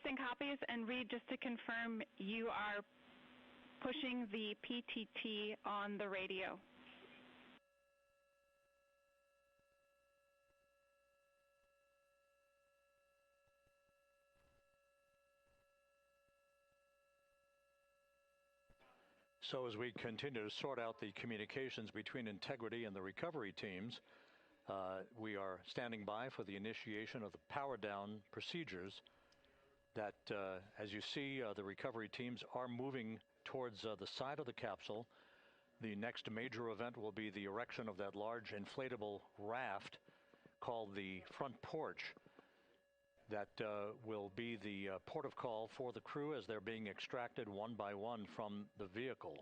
Hoisting copies, and Reid, just to confirm, you are pushing the PTT on the radio. So as we continue to sort out the communications between Integrity and the recovery teams, we are standing by for the initiation of the power down procedures that, as you see, the recovery teams are moving towards the side of the capsule. The next major event will be the erection of that large inflatable raft called the front porch. That will be the port of call for the crew as they're being extracted one by one from the vehicle.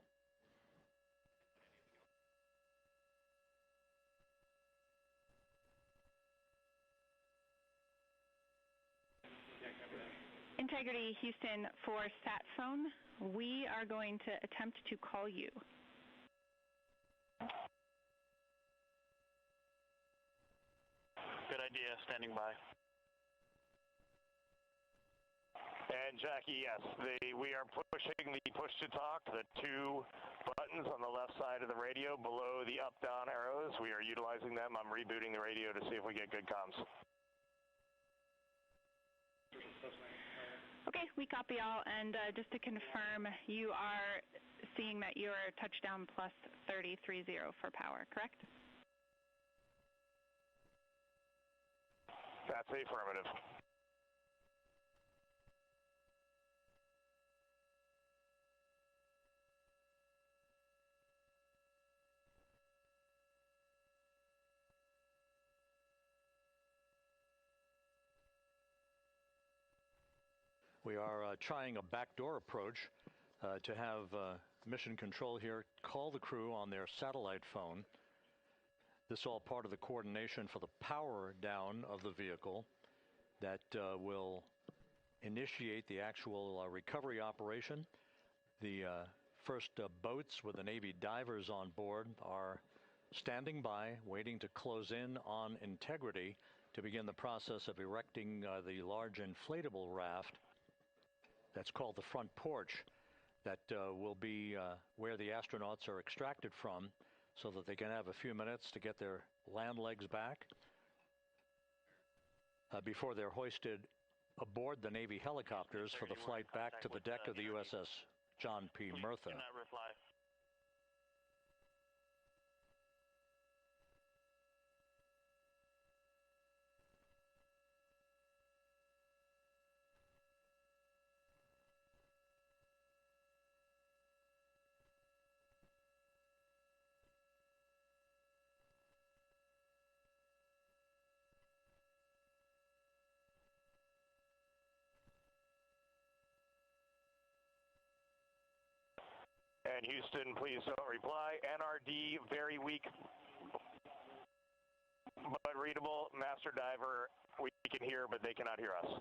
Integrity Houston, for sat phone, we are going to attempt to call you. Good idea, standing by. And Jackie, yes, we are pushing the push to talk, the two buttons on the left side of the radio below the up-down arrows. We are utilizing them. I'm rebooting the radio to see if we get good comms. Okay, we copy all, and just to confirm, you are seeing that you are touchdown plus 3030 for power, correct? That's affirmative. We are trying a backdoor approach to have mission control here call the crew on their satellite phone. This is all part of the coordination for the power down of the vehicle that will initiate the actual recovery operation. The first boats with the Navy divers on board are standing by, waiting to close in on Integrity to begin the process of erecting the large inflatable raft. That's called the front porch. That will be where the astronauts are extracted from so that they can have a few minutes to get their land legs back before they're hoisted aboard the Navy helicopters for the flight back to the deck of the USS John P. Murtha. And Houston, please don't reply. NRD, very weak, but readable. Master diver, we can hear, but they cannot hear us.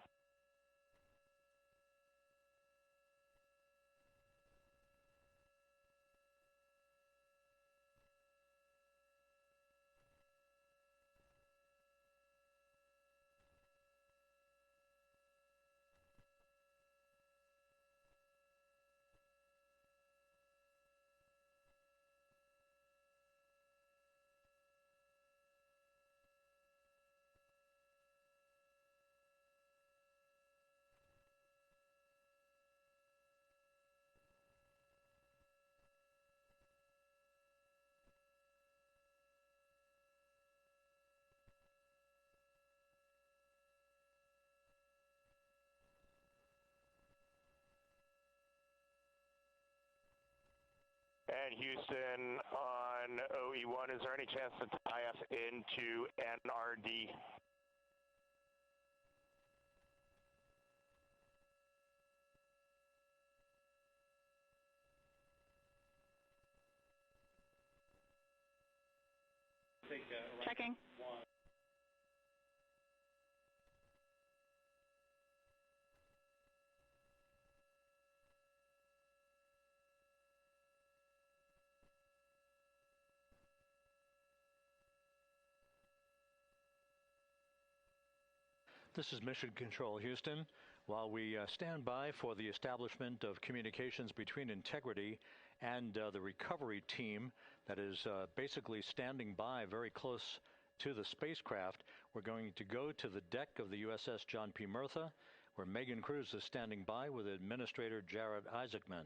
And Houston on OE1, is there any chance to tie us into NRD? Checking. This is Mission Control Houston. While we stand by for the establishment of communications between Integrity and the recovery team that is basically standing by very close to the spacecraft, we're going to go to the deck of the USS John P. Murtha, where Megan Cruz is standing by with Administrator Jared Isaacman.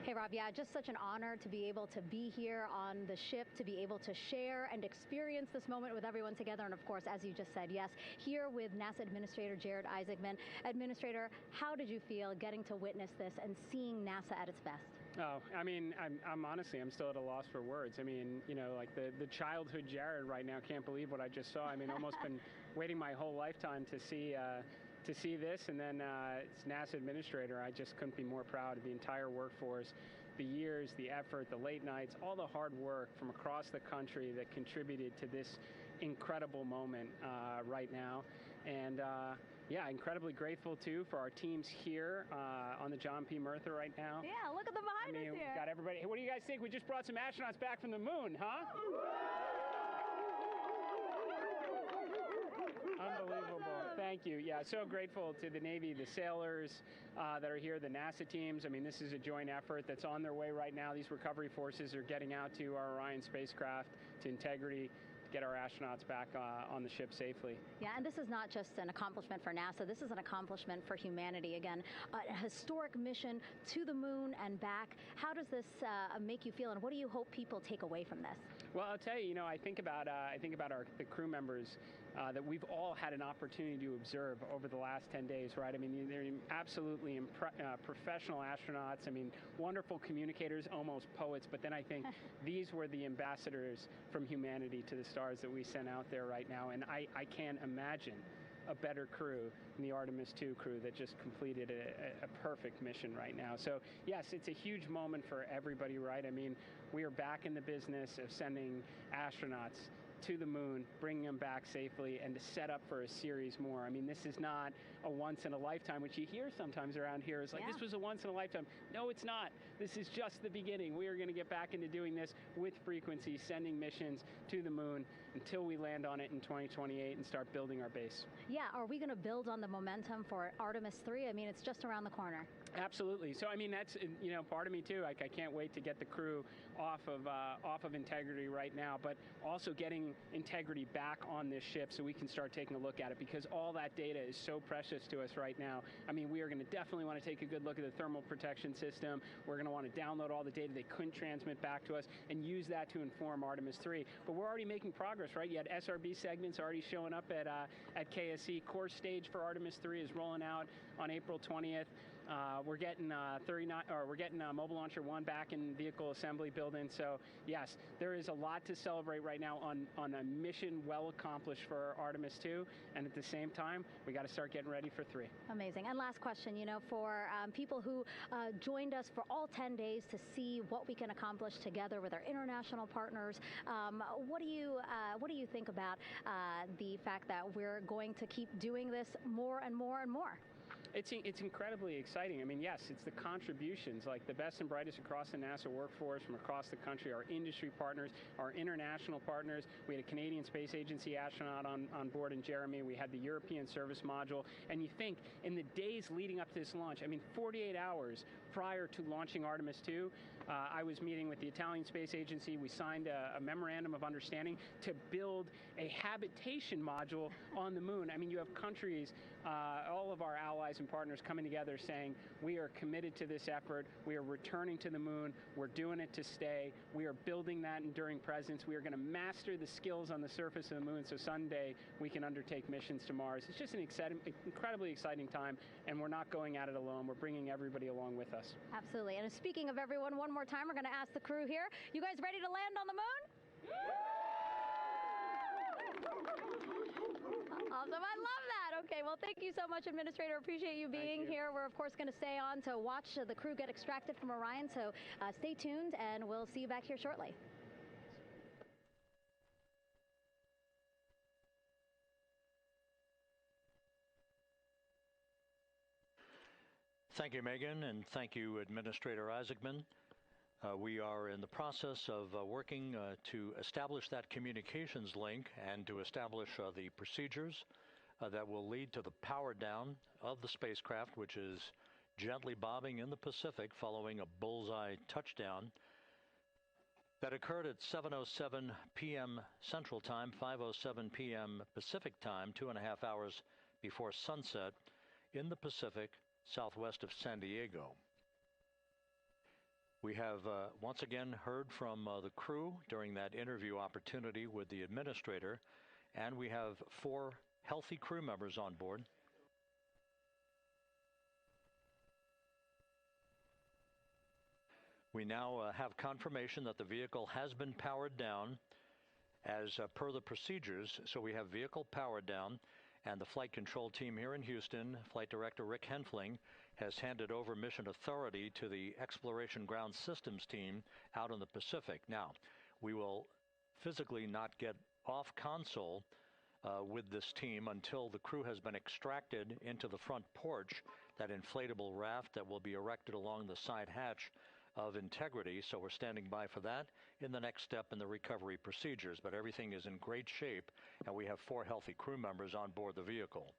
Hey, Rob, yeah, just such an honor to be able to be here on the ship, to be able to share and experience this moment with everyone together. And of course, as you just said, yes, here with NASA Administrator Jared Isaacman. Administrator, how did you feel getting to witness this and seeing NASA at its best? Oh, I mean, I'm honestly, I'm still at a loss for words. I mean, you know, like the childhood Jared right now can't believe what I just saw. I mean, almost been waiting my whole lifetime to see this, and then it's NASA Administrator. I just couldn't be more proud of the entire workforce, the years, the effort, the late nights, all the hard work from across the country that contributed to this incredible moment right now. And yeah, incredibly grateful too for our teams here on the John P. Murtha right now. Yeah, look at them behind us here. We've got everybody. Hey, what do you guys think? We just brought some astronauts back from the moon, huh? Unbelievable. Thank you. Yeah, so grateful to the Navy, the sailors that are here, the NASA teams. I mean, this is a joint effort that's on their way right now. These recovery forces are getting out to our Orion spacecraft, to Integrity, get our astronauts back on the ship safely. Yeah, and this is not just an accomplishment for NASA. This is an accomplishment for humanity. Again, a historic mission to the moon and back. How does this make you feel, and what do you hope people take away from this? Well, I'll tell you, you know, I think about the crew members that we've all had an opportunity to observe over the last 10 days, right? I mean, they're absolutely professional astronauts. I mean, wonderful communicators, almost poets. But then I think these were the ambassadors from humanity to the stars that we sent out there right now. And I can't imagine a better crew than the Artemis II crew that just completed a perfect mission right now. So yes, it's a huge moment for everybody, right? I mean, we are back in the business of sending astronauts to the moon, bringing them back safely, and to set up for a series more. I mean, this is not a once in a lifetime, which you hear sometimes around here. It's like, this was a once in a lifetime. No, it's not. This is just the beginning. We are going to get back into doing this with frequency, sending missions to the moon until we land on it in 2028 and start building our base. Yeah, are we going to build on the momentum for Artemis III? I mean, it's just around the corner. Absolutely. So, I mean, that's, you know, part of me too. Like, I can't wait to get the crew off of Integrity right now, but also getting Integrity back on this ship so we can start taking a look at it, because all that data is so precious to us right now. I mean, we are going to definitely want to take a good look at the thermal protection system. We're going to want to download all the data they couldn't transmit back to us and use that to inform Artemis III. But we're already making progress, right? You had SRB segments already showing up at KSC. Core stage for Artemis III is rolling out on April 20th. We're getting Mobile Launcher 1 back in vehicle assembly building. So yes, there is a lot to celebrate right now on a mission well accomplished for Artemis 2, and at the same time, we got to start getting ready for 3. Amazing. And last question, you know, for people who joined us for all 10 days to see what we can accomplish together with our international partners, what do you think about the fact that we're going to keep doing this more and more and more? It's incredibly exciting. I mean, yes, it's the contributions, like the best and brightest across the NASA workforce from across the country, our industry partners, our international partners. We had a Canadian Space Agency astronaut on board in Jeremy. We had the European Service Module. And you think, in the days leading up to this launch, I mean, 48 hours prior to launching Artemis II, I was meeting with the Italian Space Agency. We signed a memorandum of understanding to build a habitation module on the moon. I mean, you have countries, all of our allies and partners coming together saying, we are committed to this effort. We are returning to the moon. We're doing it to stay. We are building that enduring presence. We are going to master the skills on the surface of the moon so someday we can undertake missions to Mars. It's just an incredibly exciting time, and we're not going at it alone. We're bringing everybody along with us. Absolutely. And speaking of everyone, one more time, we're going to ask the crew here, you guys ready to land on the moon? Awesome. I love that. Okay, well, thank you so much, Administrator. Appreciate you being here. We're, of course, going to stay on to watch the crew get extracted from Orion, so stay tuned, and we'll see you back here shortly. Thank you, Megan, and thank you, Administrator Isaacman. We are in the process of working to establish that communications link and to establish the procedures that will lead to the power down of the spacecraft, which is gently bobbing in the Pacific following a bullseye touchdown that occurred at 7:07 p.m. Central Time, 5:07 p.m. Pacific Time, 2.5 hours before sunset in the Pacific southwest of San Diego. We have once again heard from the crew during that interview opportunity with the administrator, and we have 4 healthy crew members on board. We now have confirmation that the vehicle has been powered down as per the procedures. So we have vehicle powered down, and the flight control team here in Houston, Flight Director Rick Henfling, has handed over mission authority to the Exploration Ground Systems team out in the Pacific. Now, we will physically not get off console with this team until the crew has been extracted into the front porch, that inflatable raft that will be erected along the side hatch of Integrity. So we're standing by for that in the next step in the recovery procedures. But everything is in great shape, and we have 4 healthy crew members on board the vehicle.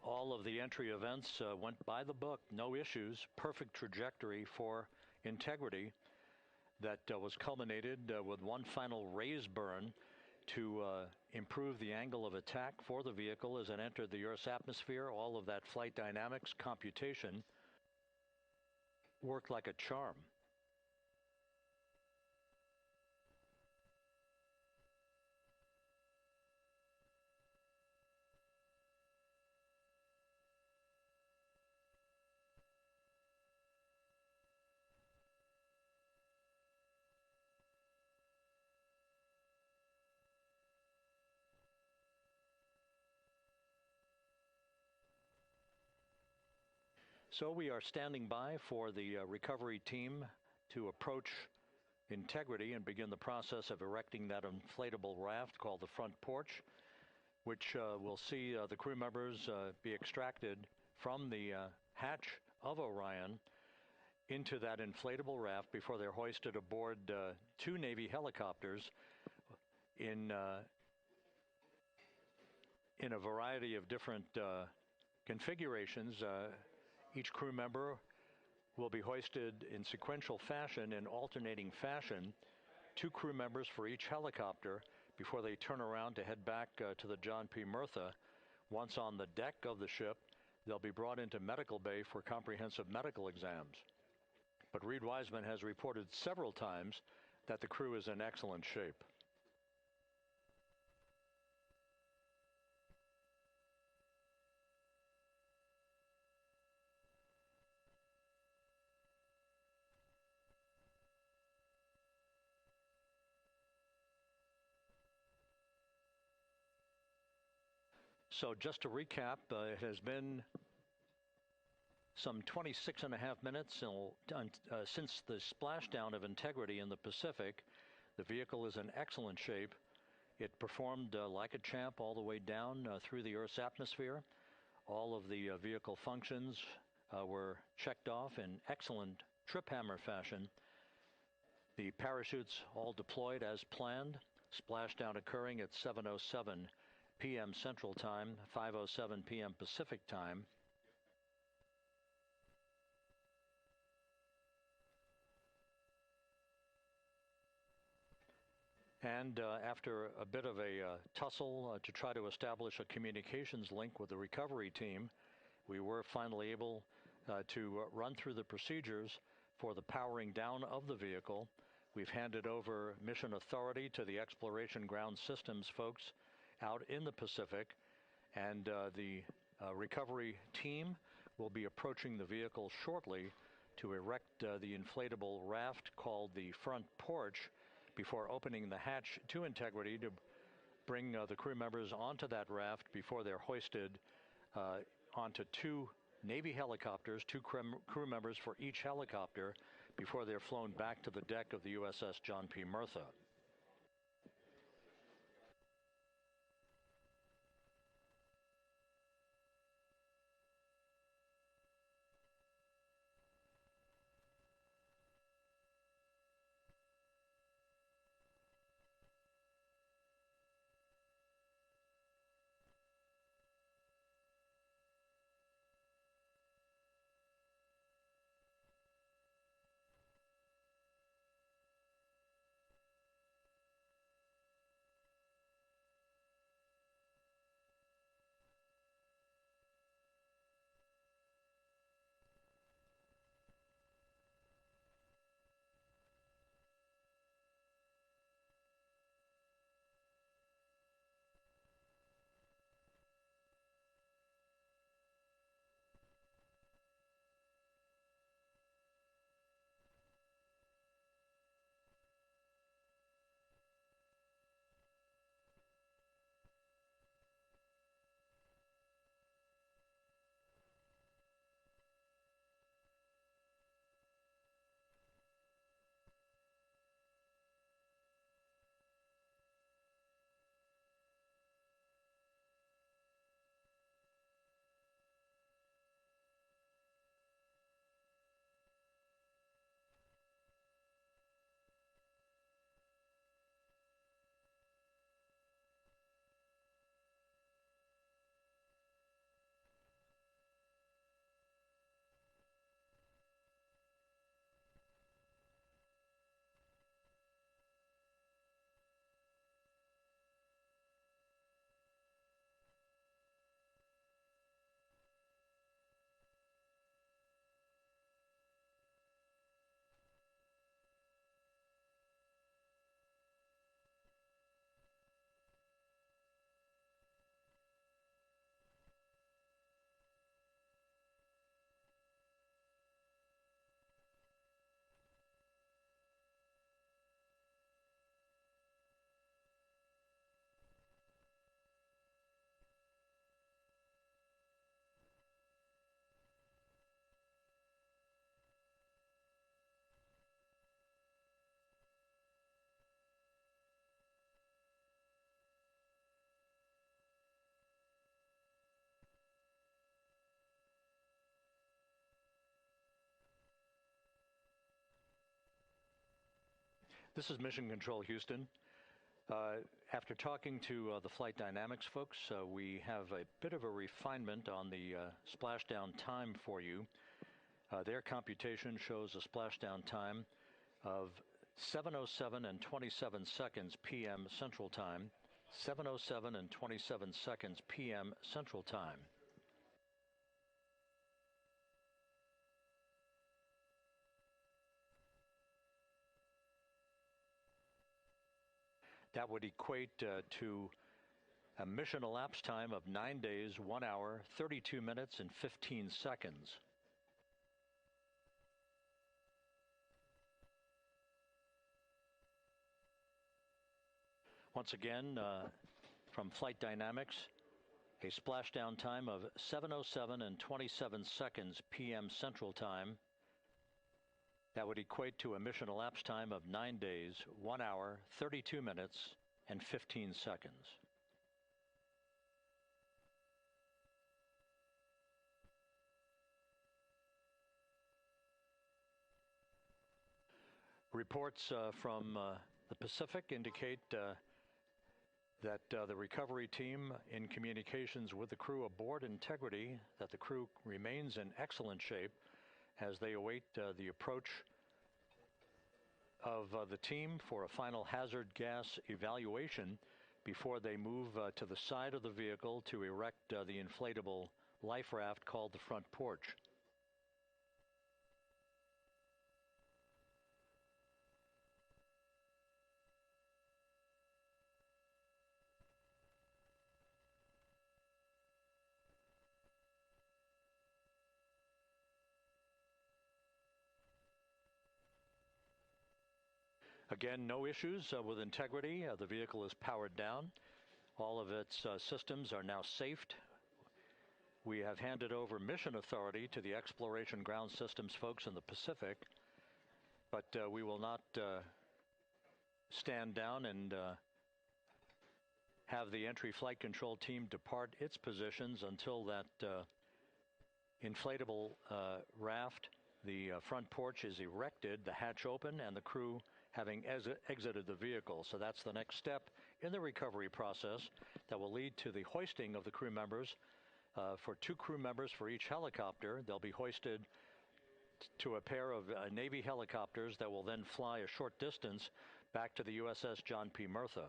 All of the entry events went by the book, no issues, perfect trajectory for Integrity that was culminated with one final raise burn to improve the angle of attack for the vehicle as it entered the Earth's atmosphere. All of that flight dynamics computation worked like a charm. So we are standing by for the recovery team to approach Integrity and begin the process of erecting that inflatable raft called the front porch, which will see the crew members be extracted from the hatch of Orion into that inflatable raft before they're hoisted aboard 2 Navy helicopters in a variety of different configurations. Each crew member will be hoisted in sequential fashion, in alternating fashion, 2 crew members for each helicopter before they turn around to head back to the John P. Murtha. Once on the deck of the ship, they'll be brought into medical bay for comprehensive medical exams. But Reid Wiseman has reported several times that the crew is in excellent shape. So just to recap, it has been some 26.5 minutes since the splashdown of Integrity in the Pacific. The vehicle is in excellent shape. It performed like a champ all the way down through the Earth's atmosphere. All of the vehicle functions were checked off in excellent trip hammer fashion. The parachutes all deployed as planned. Splashdown occurring at 7:07 p.m. Central Time, 5:07 p.m. Pacific Time. And after a bit of a tussle to try to establish a communications link with the recovery team, we were finally able to run through the procedures for the powering down of the vehicle. We've handed over mission authority to the Exploration Ground Systems folks out in the Pacific, and the recovery team will be approaching the vehicle shortly to erect the inflatable raft called the front porch before opening the hatch to Integrity to bring the crew members onto that raft before they're hoisted onto two Navy helicopters, two crew members for each helicopter, before they're flown back to the deck of the USS John P. Murtha. This is Mission Control Houston. After talking to the flight dynamics folks, we have a bit of a refinement on the splashdown time for you. Their computation shows a splashdown time of 7:07 and 27 seconds p.m. Central Time, 7:07 and 27 seconds p.m. Central Time. That would equate to a mission elapsed time of 9 days, 1 hour, 32 minutes, and 15 seconds. Once again, from Flight Dynamics, a splashdown time of 7:07 and 27 seconds p.m. Central Time. That would equate to a mission elapsed time of 9 days, 1 hour, 32 minutes, and 15 seconds. Reports from the Pacific indicate that the recovery team in communications with the crew aboard Integrity, that the crew remains in excellent shape as they await the approach of the team for a final hazard gas evaluation before they move to the side of the vehicle to erect the inflatable life raft called the front porch. Again, no issues with Integrity. The vehicle is powered down. All of its systems are now safed. We have handed over mission authority to the Exploration Ground Systems folks in the Pacific, but we will not stand down and have the entry flight control team depart its positions until that inflatable raft, the front porch, is erected, the hatch open, and the crew having exited the vehicle. So that's the next step in the recovery process that will lead to the hoisting of the crew members. For 2 crew members for each helicopter, they'll be hoisted to a pair of Navy helicopters that will then fly a short distance back to the USS John P. Murtha.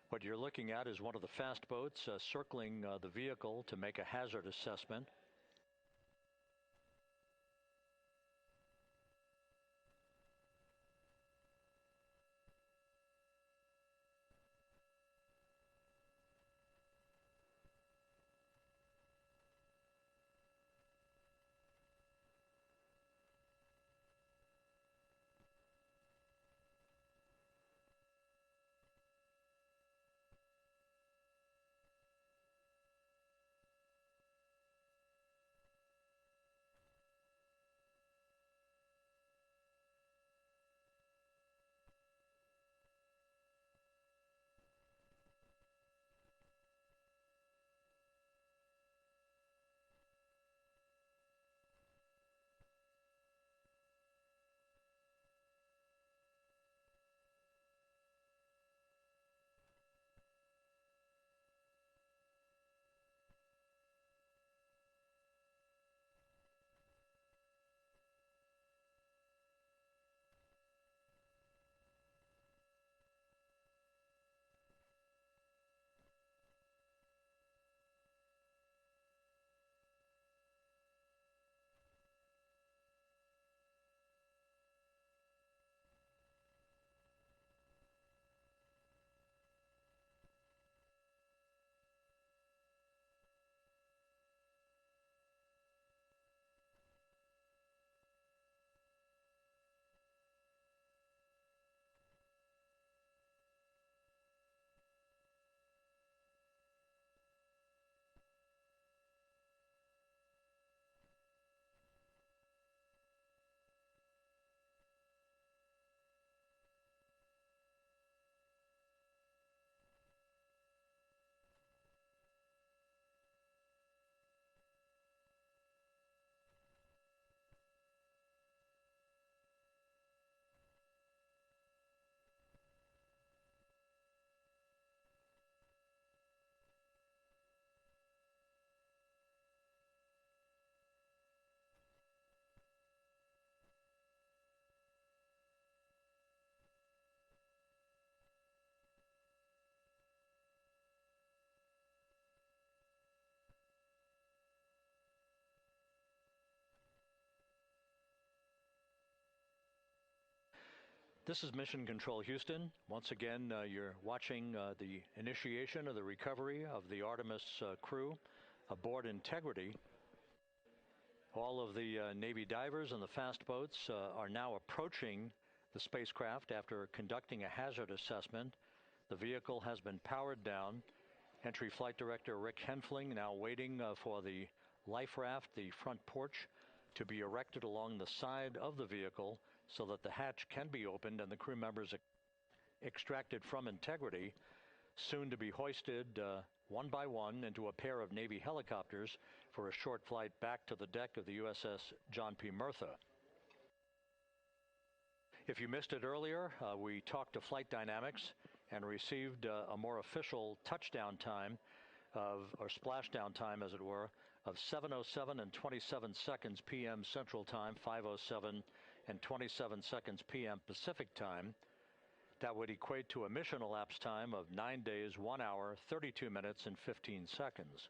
What you're looking at is one of the fast boats circling the vehicle to make a hazard assessment. This is Mission Control Houston. Once again, you're watching the initiation of the recovery of the Artemis crew aboard Integrity. All of the Navy divers and the fast boats are now approaching the spacecraft after conducting a hazard assessment. The vehicle has been powered down. Entry Flight Director Rick Henfling now waiting for the life raft, the front porch, to be erected along the side of the vehicle so that the hatch can be opened and the crew members extracted from Integrity, soon to be hoisted one by one into a pair of Navy helicopters for a short flight back to the deck of the USS John P. Murtha. If you missed it earlier, we talked to Flight Dynamics and received a more official touchdown time or splashdown time, as it were, of 7:07 and 27 seconds p.m. Central Time, 5:07 and 27 seconds p.m. Pacific Time. That would equate to a mission elapsed time of 9 days, 1 hour, 32 minutes, and 15 seconds.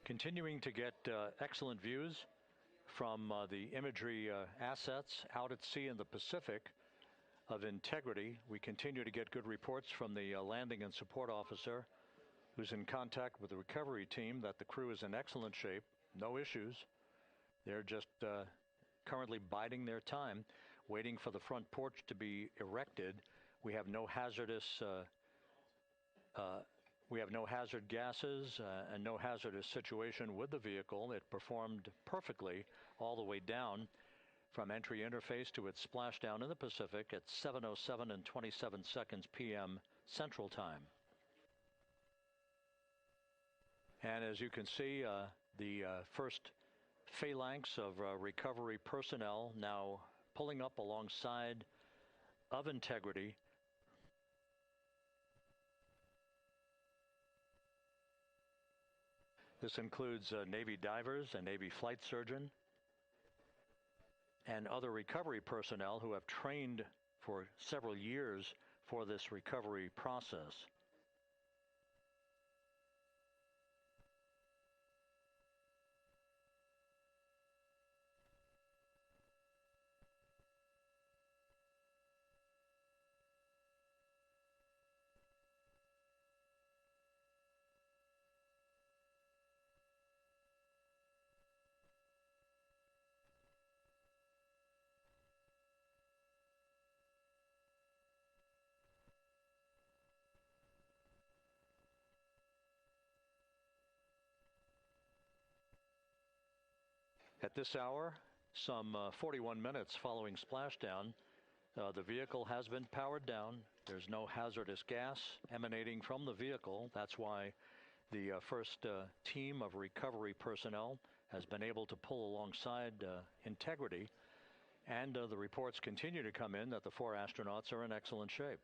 Continuing to get excellent views from the imagery assets out at sea in the Pacific of Integrity. We continue to get good reports from the landing and support officer, who's in contact with the recovery team, that the crew is in excellent shape, no issues. They're just currently biding their time, waiting for the front porch to be erected. We have no hazardous hazard gases and no hazardous situation with the vehicle. It performed perfectly all the way down from entry interface to its splashdown in the Pacific at 7:07 and 27 seconds p.m. Central Time. And as you can see, the first phalanx of recovery personnel now pulling up alongside of Integrity. This includes Navy divers, a Navy flight surgeon, and other recovery personnel who have trained for several years for this recovery process. At this hour, some 41 minutes following splashdown, the vehicle has been powered down. There's no hazardous gas emanating from the vehicle. That's why the first team of recovery personnel has been able to pull alongside Integrity. And the reports continue to come in that the 4 astronauts are in excellent shape.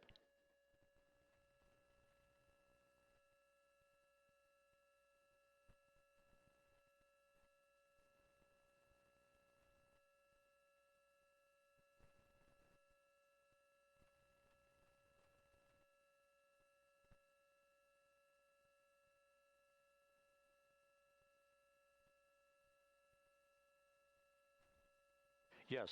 Yes.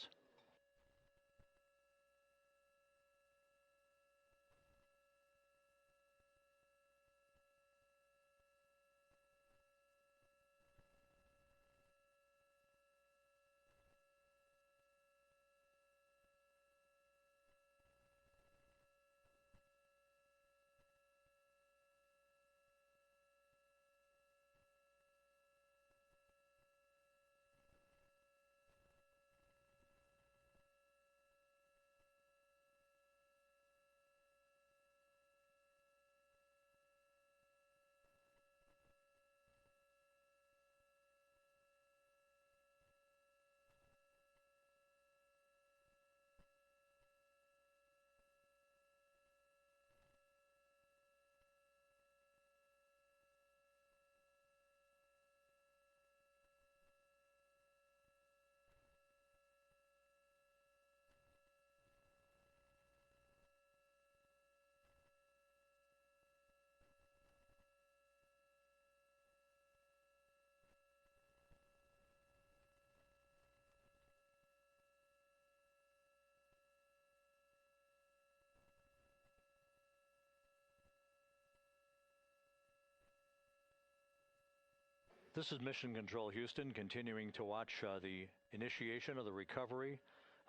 This is Mission Control Houston, continuing to watch the initiation of the recovery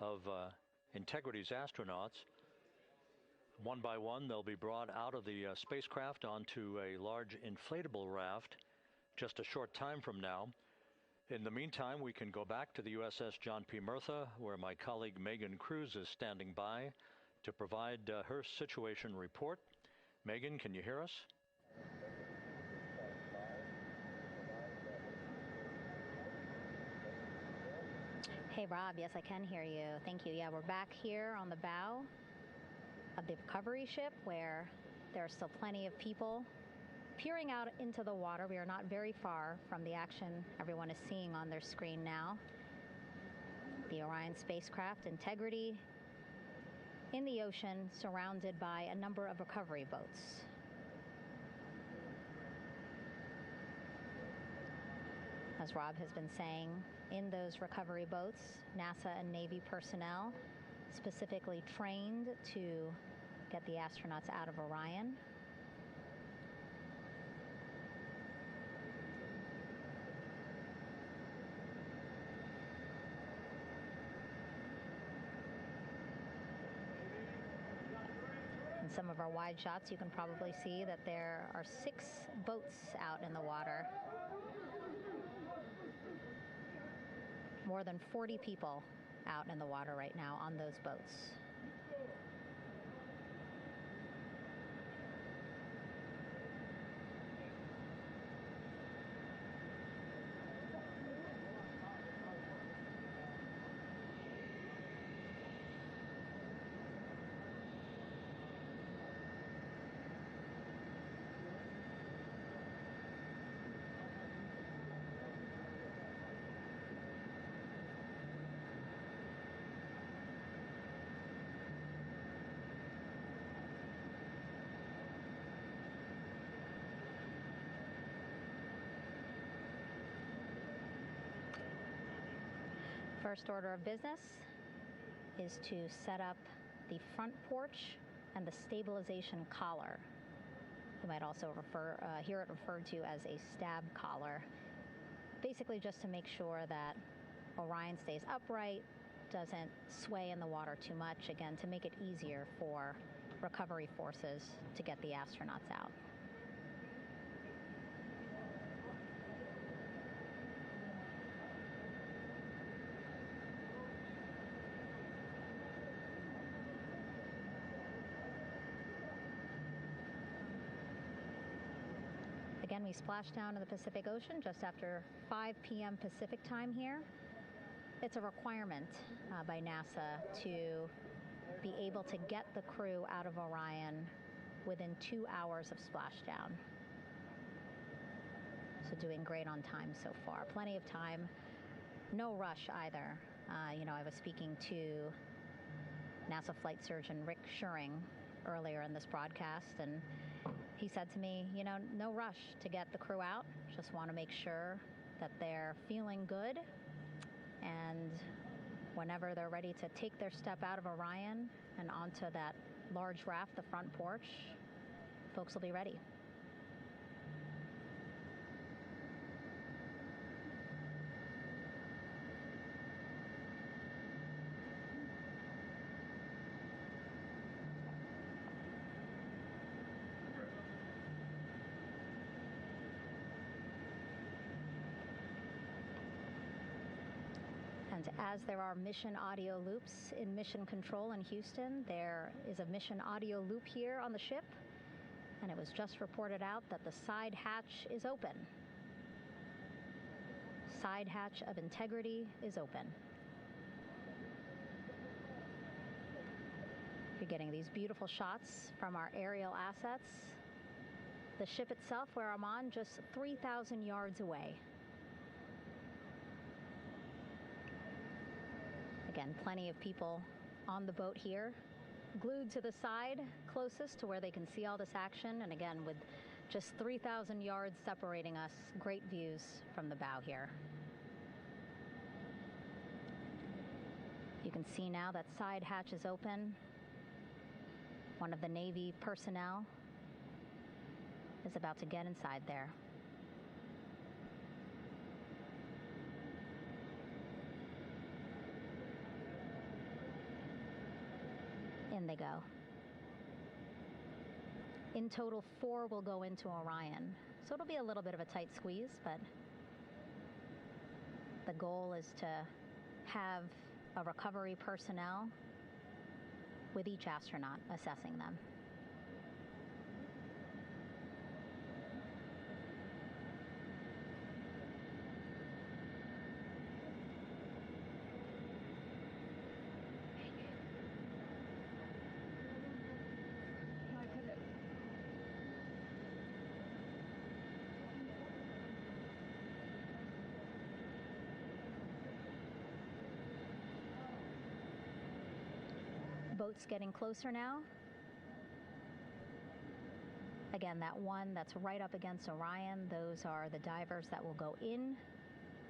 of Integrity's astronauts. One by one, they'll be brought out of the spacecraft onto a large inflatable raft just a short time from now. In the meantime, we can go back to the USS John P. Murtha, where my colleague Megan Cruz is standing by to provide her situation report. Megan, can you hear us? Hey, Rob. Yes, I can hear you. Thank you. Yeah, we're back here on the bow of the recovery ship where there are still plenty of people peering out into the water. We are not very far from the action everyone is seeing on their screen now. The Orion spacecraft, Integrity, in the ocean, surrounded by a number of recovery boats. As Rob has been saying, in those recovery boats, NASA and Navy personnel specifically trained to get the astronauts out of Orion. In some of our wide shots, you can probably see that there are 6 boats out in the water. More than 40 people out in the water right now on those boats. First order of business is to set up the front porch and the stabilization collar. You might also hear it referred to as a stab collar. Basically just to make sure that Orion stays upright, doesn't sway in the water too much, again, to make it easier for recovery forces to get the astronauts out. Again, we splashed down in the Pacific Ocean just after 5 p.m. Pacific time here. It's a requirement by NASA to be able to get the crew out of Orion within 2 hours of splashdown. So doing great on time so far. Plenty of time. No rush either. I was speaking to NASA flight surgeon Rick Schuring earlier in this broadcast, and he said to me, no rush to get the crew out. Just want to make sure that they're feeling good. And whenever they're ready to take their step out of Orion and onto that large raft, the front porch, folks will be ready. And as there are mission audio loops in mission control in Houston, there is a mission audio loop here on the ship, and it was just reported out that the side hatch is open. Side hatch of integrity is open. You're getting these beautiful shots from our aerial assets. The ship itself, where I'm on, just 3,000 yards away. Again, plenty of people on the boat here, glued to the side closest to where they can see all this action. And again, with just 3,000 yards separating us, great views from the bow here. You can see now that side hatch is open. One of the Navy personnel is about to get inside there. In they go. In total, 4 will go into Orion. So it'll be a little bit of a tight squeeze, but the goal is to have a recovery personnel with each astronaut assessing them. Boats getting closer now. Again, that one that's right up against Orion, those are the divers that will go in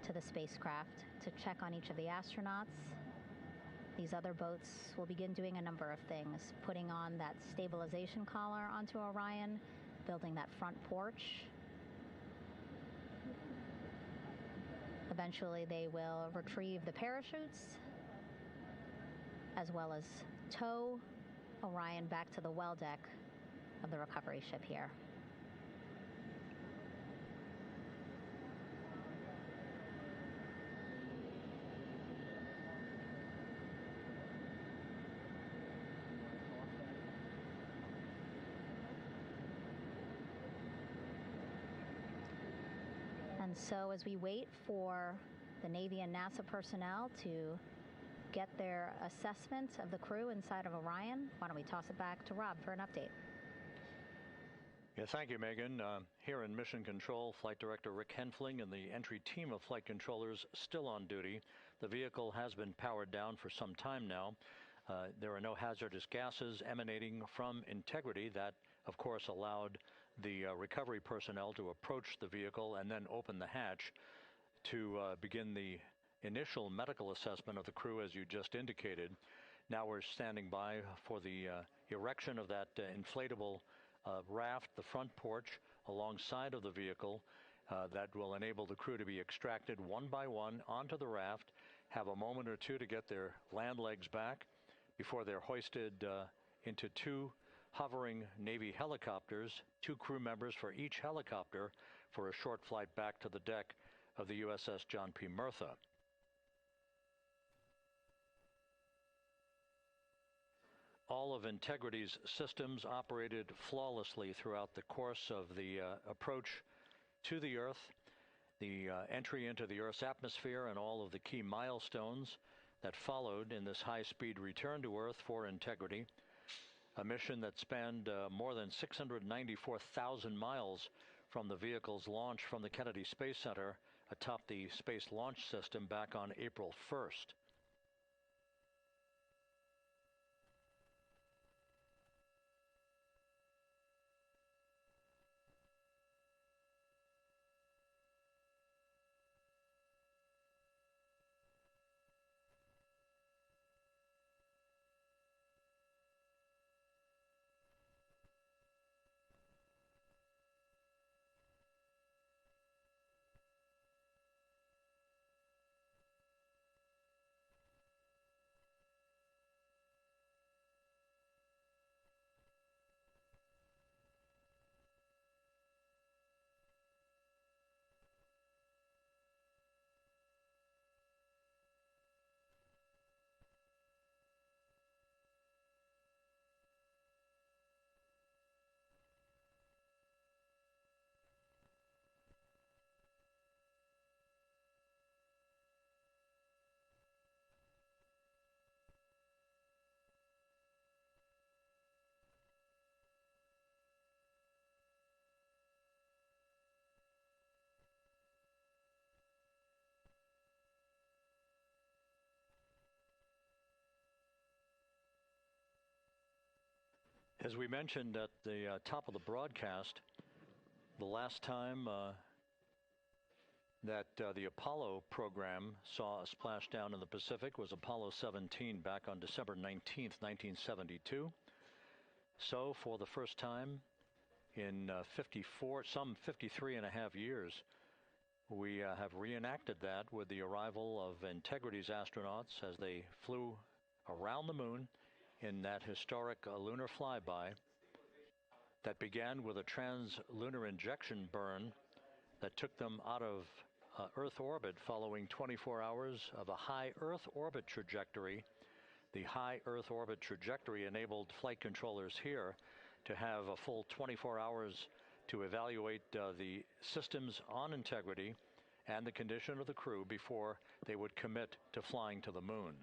to the spacecraft to check on each of the astronauts. These other boats will begin doing a number of things, putting on that stabilization collar onto Orion, building that front porch. Eventually, they will retrieve the parachutes, as well as tow Orion back to the well deck of the recovery ship here. And so as we wait for the Navy and NASA personnel to get their assessment of the crew inside of Orion, why don't we toss it back to Rob for an update? Yeah, thank you, Megan. Here in Mission Control, Flight Director Rick Henfling and the entry team of flight controllers still on duty. The vehicle has been powered down for some time now. There are no hazardous gases emanating from Integrity. That, of course, allowed the recovery personnel to approach the vehicle and then open the hatch to begin the initial medical assessment of the crew, as you just indicated. Now we're standing by for the erection of that inflatable raft, the front porch, alongside of the vehicle that will enable the crew to be extracted one by one onto the raft, have a moment or two to get their land legs back before they're hoisted into two hovering Navy helicopters, 2 crew members for each helicopter, for a short flight back to the deck of the USS John P. Murtha. All of Integrity's systems operated flawlessly throughout the course of the approach to the Earth, the entry into the Earth's atmosphere, and all of the key milestones that followed in this high-speed return to Earth for Integrity. A mission that spanned more than 694,000 miles from the vehicle's launch from the Kennedy Space Center atop the Space Launch System back on April 1st. As we mentioned at the top of the broadcast, the last time that the Apollo program saw a splashdown in the Pacific was Apollo 17 back on December 19th, 1972. So for the first time in some 53 and a half years, we have reenacted that with the arrival of Integrity's astronauts as they flew around the moon in that historic lunar flyby that began with a trans-lunar injection burn that took them out of Earth orbit following 24 hours of a high Earth orbit trajectory. The high Earth orbit trajectory enabled flight controllers here to have a full 24 hours to evaluate the systems on Integrity and the condition of the crew before they would commit to flying to the moon.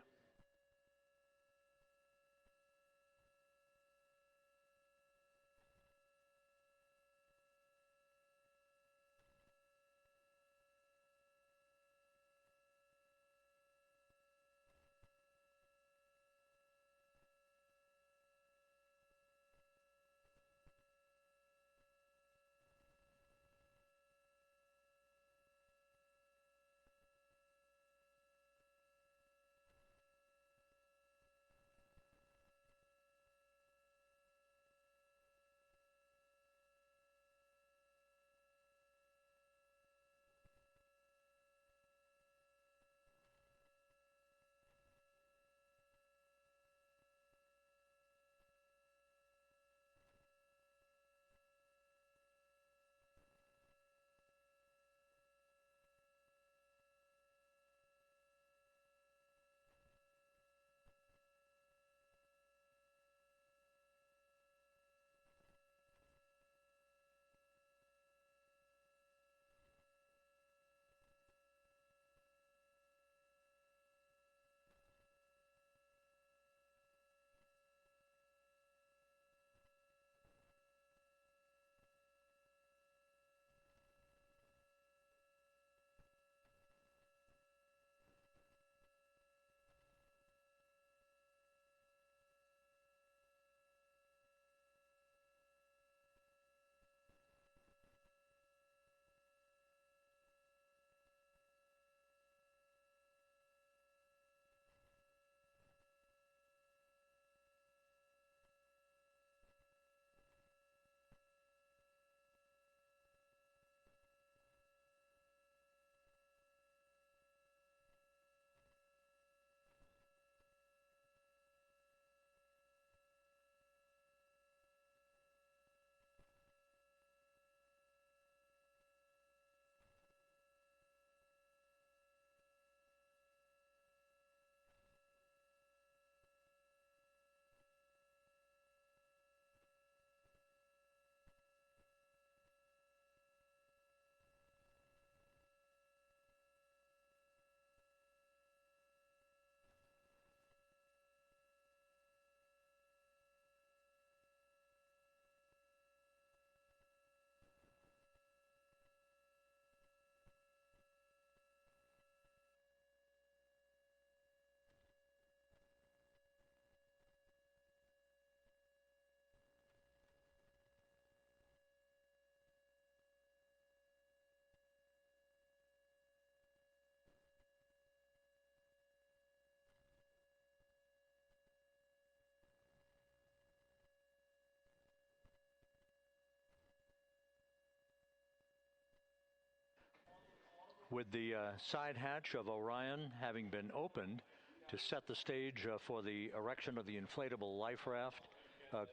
With the side hatch of Orion having been opened to set the stage for the erection of the inflatable life raft,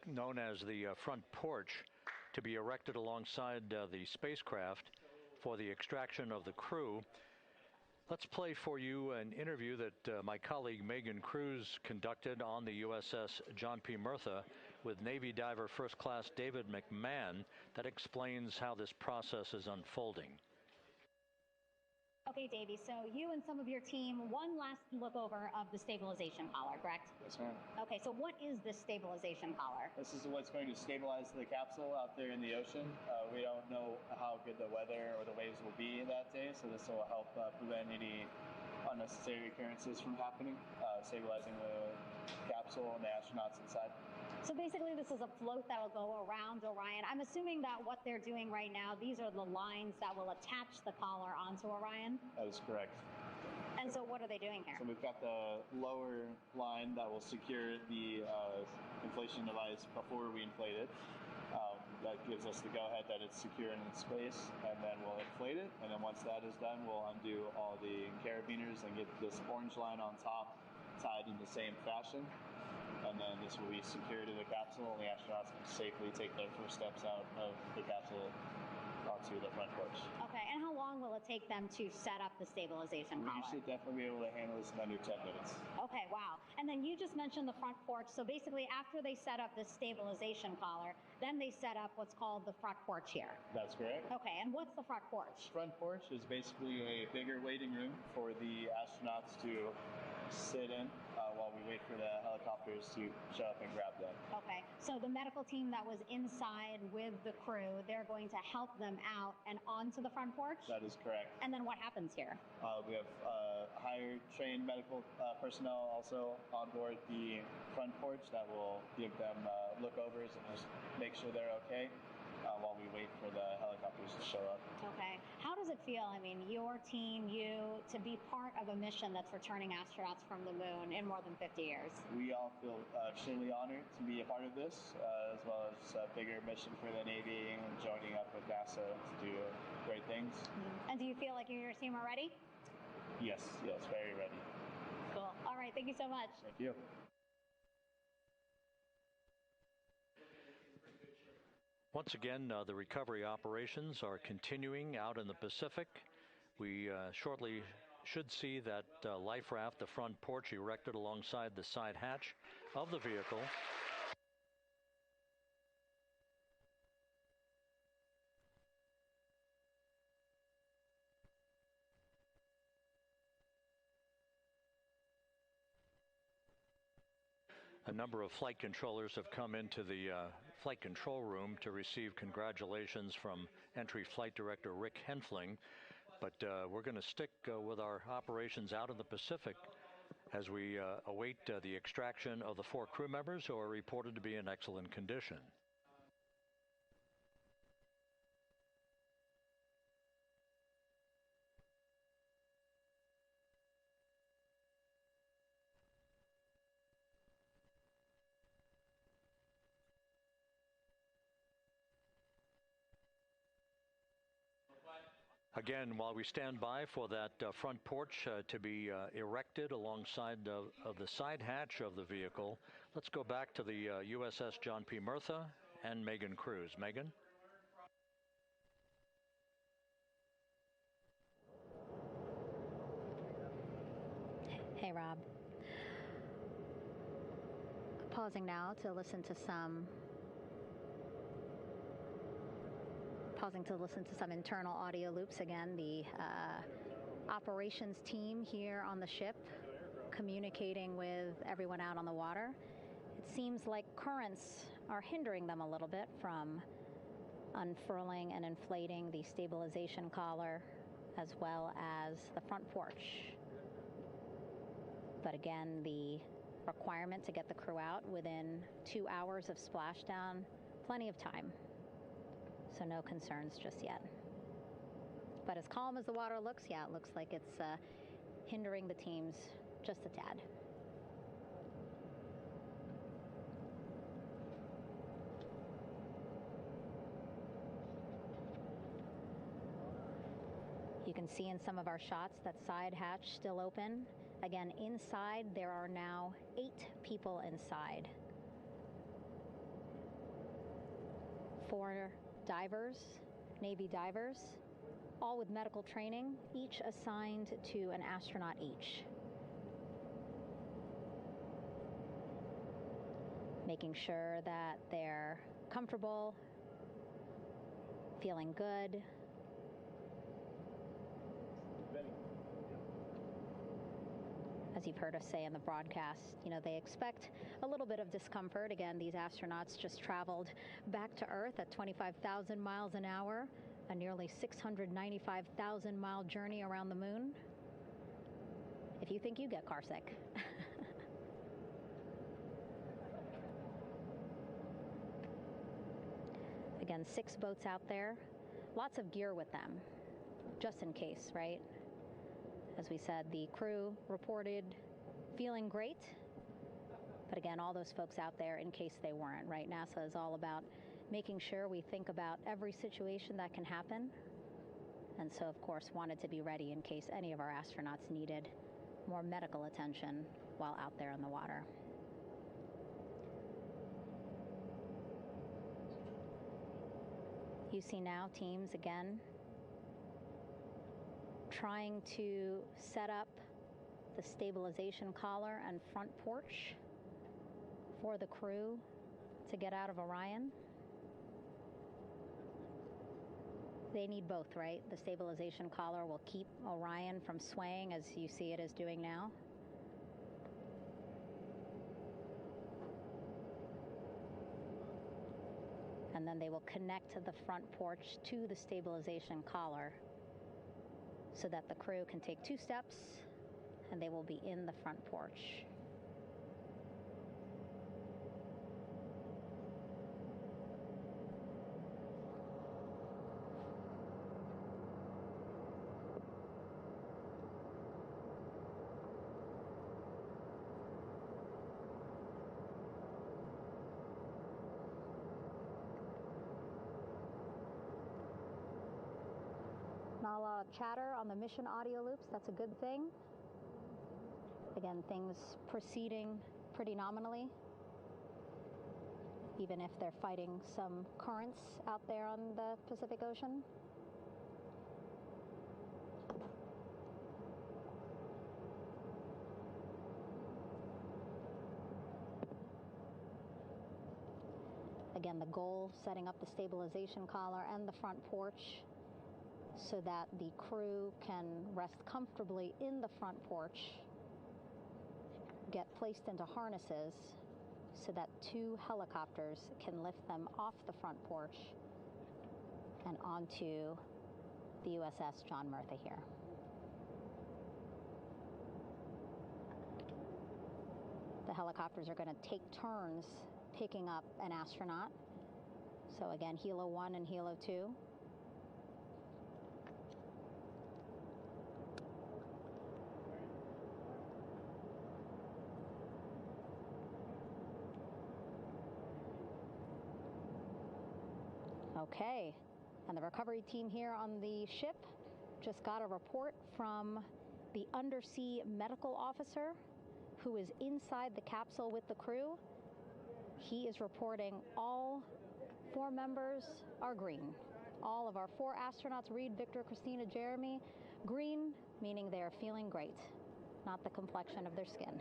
known as the front porch, to be erected alongside the spacecraft for the extraction of the crew. Let's play for you an interview that my colleague Megan Cruz conducted on the USS John P. Murtha with Navy diver First Class David McMahon that explains how this process is unfolding. Okay, Davey, so you and some of your team, one last look over of the stabilization collar, correct? Yes, ma'am. Okay, so what is this stabilization collar? This is what's going to stabilize the capsule out there in the ocean. We don't know how good the weather or the waves will be that day, so this will help prevent any unnecessary occurrences from happening, stabilizing the capsule and the astronauts inside. So basically this is a float that will go around Orion. I'm assuming that what they're doing right now, these are the lines that will attach the collar onto Orion? That is correct. And so what are they doing here? So we've got the lower line that will secure the inflation device before we inflate it. That gives us the go-ahead that it's secure in its space, and then we'll inflate it. And then once that is done, we'll undo all the carabiners and get this orange line on top tied in the same fashion. And then this will be secured to the capsule, and the astronauts can safely take their first steps out of the capsule onto the front porch. Okay, and how long will it take them to set up the stabilization collar? We should definitely be able to handle this in under 10 minutes. Okay, wow. And then you just mentioned the front porch. So basically after they set up this stabilization collar, then they set up what's called the front porch here. That's correct. Okay, and what's the front porch? Front porch is basically a bigger waiting room for the astronauts to sit in while we wait for the helicopters to show up and grab them. Okay, so the medical team that was inside with the crew, they're going to help them out and onto the front porch? That is correct. And then what happens here? We have higher trained medical personnel also on board the front porch that will give them lookovers and just make sure they're okay while we wait for the helicopters to show up. Okay. How does it feel, I mean, your team, you, to be part of a mission that's returning astronauts from the moon in more than 50 years? We all feel extremely honored to be a part of this, as well as a bigger mission for the Navy and joining up with NASA to do great things. Mm-hmm. And do you feel like you and your team are ready? Yes, very ready. Cool. All right, thank you so much. Thank you. Once again, the recovery operations are continuing out in the Pacific. We shortly should see that life raft, the front porch, erected alongside the side hatch of the vehicle. A number of flight controllers have come into the flight control room to receive congratulations from Entry Flight Director Rick Henfling. But we're going to stick with our operations out in the Pacific as we await the extraction of the 4 crew members who are reported to be in excellent condition. Again, while we stand by for that front porch to be erected alongside of the side hatch of the vehicle, let's go back to the USS John P. Murtha and Megan Cruz. Megan? Hey, Rob. Pausing now to listen to some internal audio loops. Again, the operations team here on the ship communicating with everyone out on the water. It seems like currents are hindering them a little bit from unfurling and inflating the stabilization collar as well as the front porch. But again, the requirement to get the crew out within 2 hours of splashdown, plenty of time. So no concerns just yet. But as calm as the water looks, yeah, it looks like it's hindering the teams just a tad. You can see in some of our shots that side hatch still open. Again, inside there are now 8 people inside. 4 divers, Navy divers, all with medical training, each assigned to an astronaut each. Making sure that they're comfortable, feeling good. As you've heard us say in the broadcast, they expect a little bit of discomfort. Again, these astronauts just traveled back to Earth at 25,000 miles an hour, a nearly 695,000-mile journey around the moon. If you think you get car sick. Again, 6 boats out there, lots of gear with them, just in case, right? As we said, the crew reported feeling great, but again, all those folks out there in case they weren't, right? NASA is all about making sure we think about every situation that can happen, and so, of course, wanted to be ready in case any of our astronauts needed more medical attention while out there in the water. You see now teams, again, trying to set up the stabilization collar and front porch for the crew to get out of Orion. They need both, right? The stabilization collar will keep Orion from swaying as you see it is doing now. And then they will connect the front porch to the stabilization collar so that the crew can take 2 steps and they will be in the front porch. Not a lot of chatter on the mission audio loops. That's a good thing. Again, things proceeding pretty nominally, even if they're fighting some currents out there on the Pacific Ocean. Again, the goal, setting up the stabilization collar and the front porch so that the crew can rest comfortably in the front porch, get placed into harnesses so that 2 helicopters can lift them off the front porch and onto the USS John Murtha here. The helicopters are going to take turns picking up an astronaut. So again, Helo 1 and Helo 2. Okay, and the recovery team here on the ship just got a report from the undersea medical officer who is inside the capsule with the crew. He is reporting all 4 members are green. All of our 4 astronauts, Reid, Victor, Christina, Jeremy, green, meaning they are feeling great, not the complexion of their skin.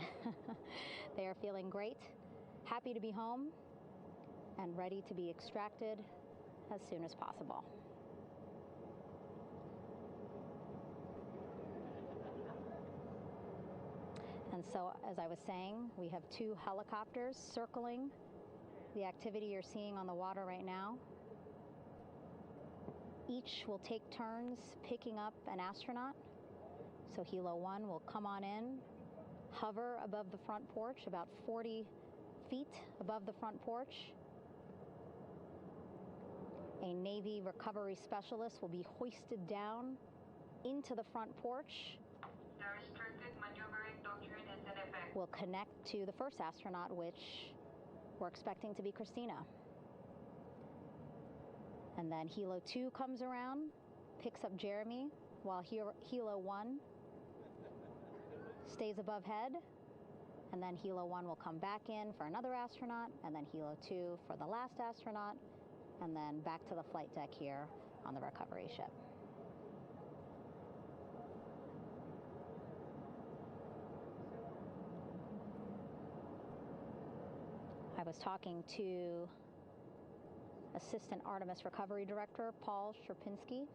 They are feeling great, happy to be home, and ready to be extracted as soon as possible. And so, as I was saying, we have 2 helicopters circling the activity you're seeing on the water right now. Each will take turns picking up an astronaut. So Helo 1 will come on in, hover above the front porch, about 40 feet above the front porch. A Navy recovery specialist will be hoisted down into the front porch. The restricted maneuvering doctrine is in effect. We'll connect to the first astronaut, which we're expecting to be Christina. And then Helo 2 comes around, picks up Jeremy, while Helo 1 stays above head, and then Helo 1 will come back in for another astronaut, and then Helo 2 for the last astronaut, and then back to the flight deck here on the recovery ship. I was talking to Assistant Artemis Recovery Director Paul Sierpinski.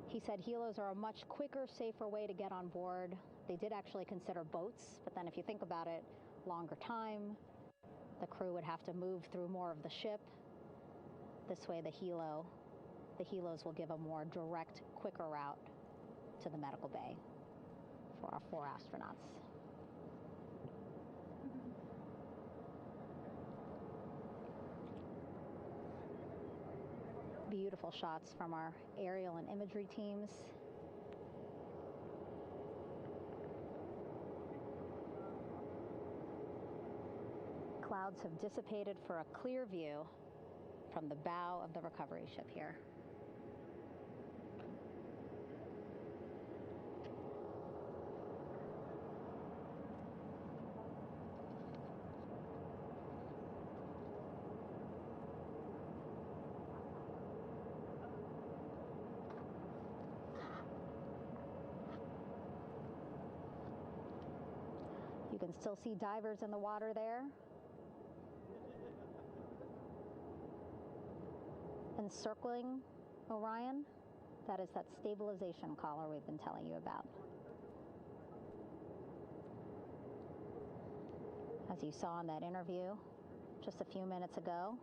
He said helos are a much quicker, safer way to get on board. They did actually consider boats, but then if you think about it, longer time, the crew would have to move through more of the ship. This way the helos will give a more direct, quicker route to the medical bay for our 4 astronauts. Beautiful shots from our aerial and imagery teams. Clouds have dissipated for a clear view from the bow of the recovery ship here. You can still see divers in the water there. Encircling Orion, that is that stabilization collar we've been telling you about. As you saw in that interview just a few minutes ago,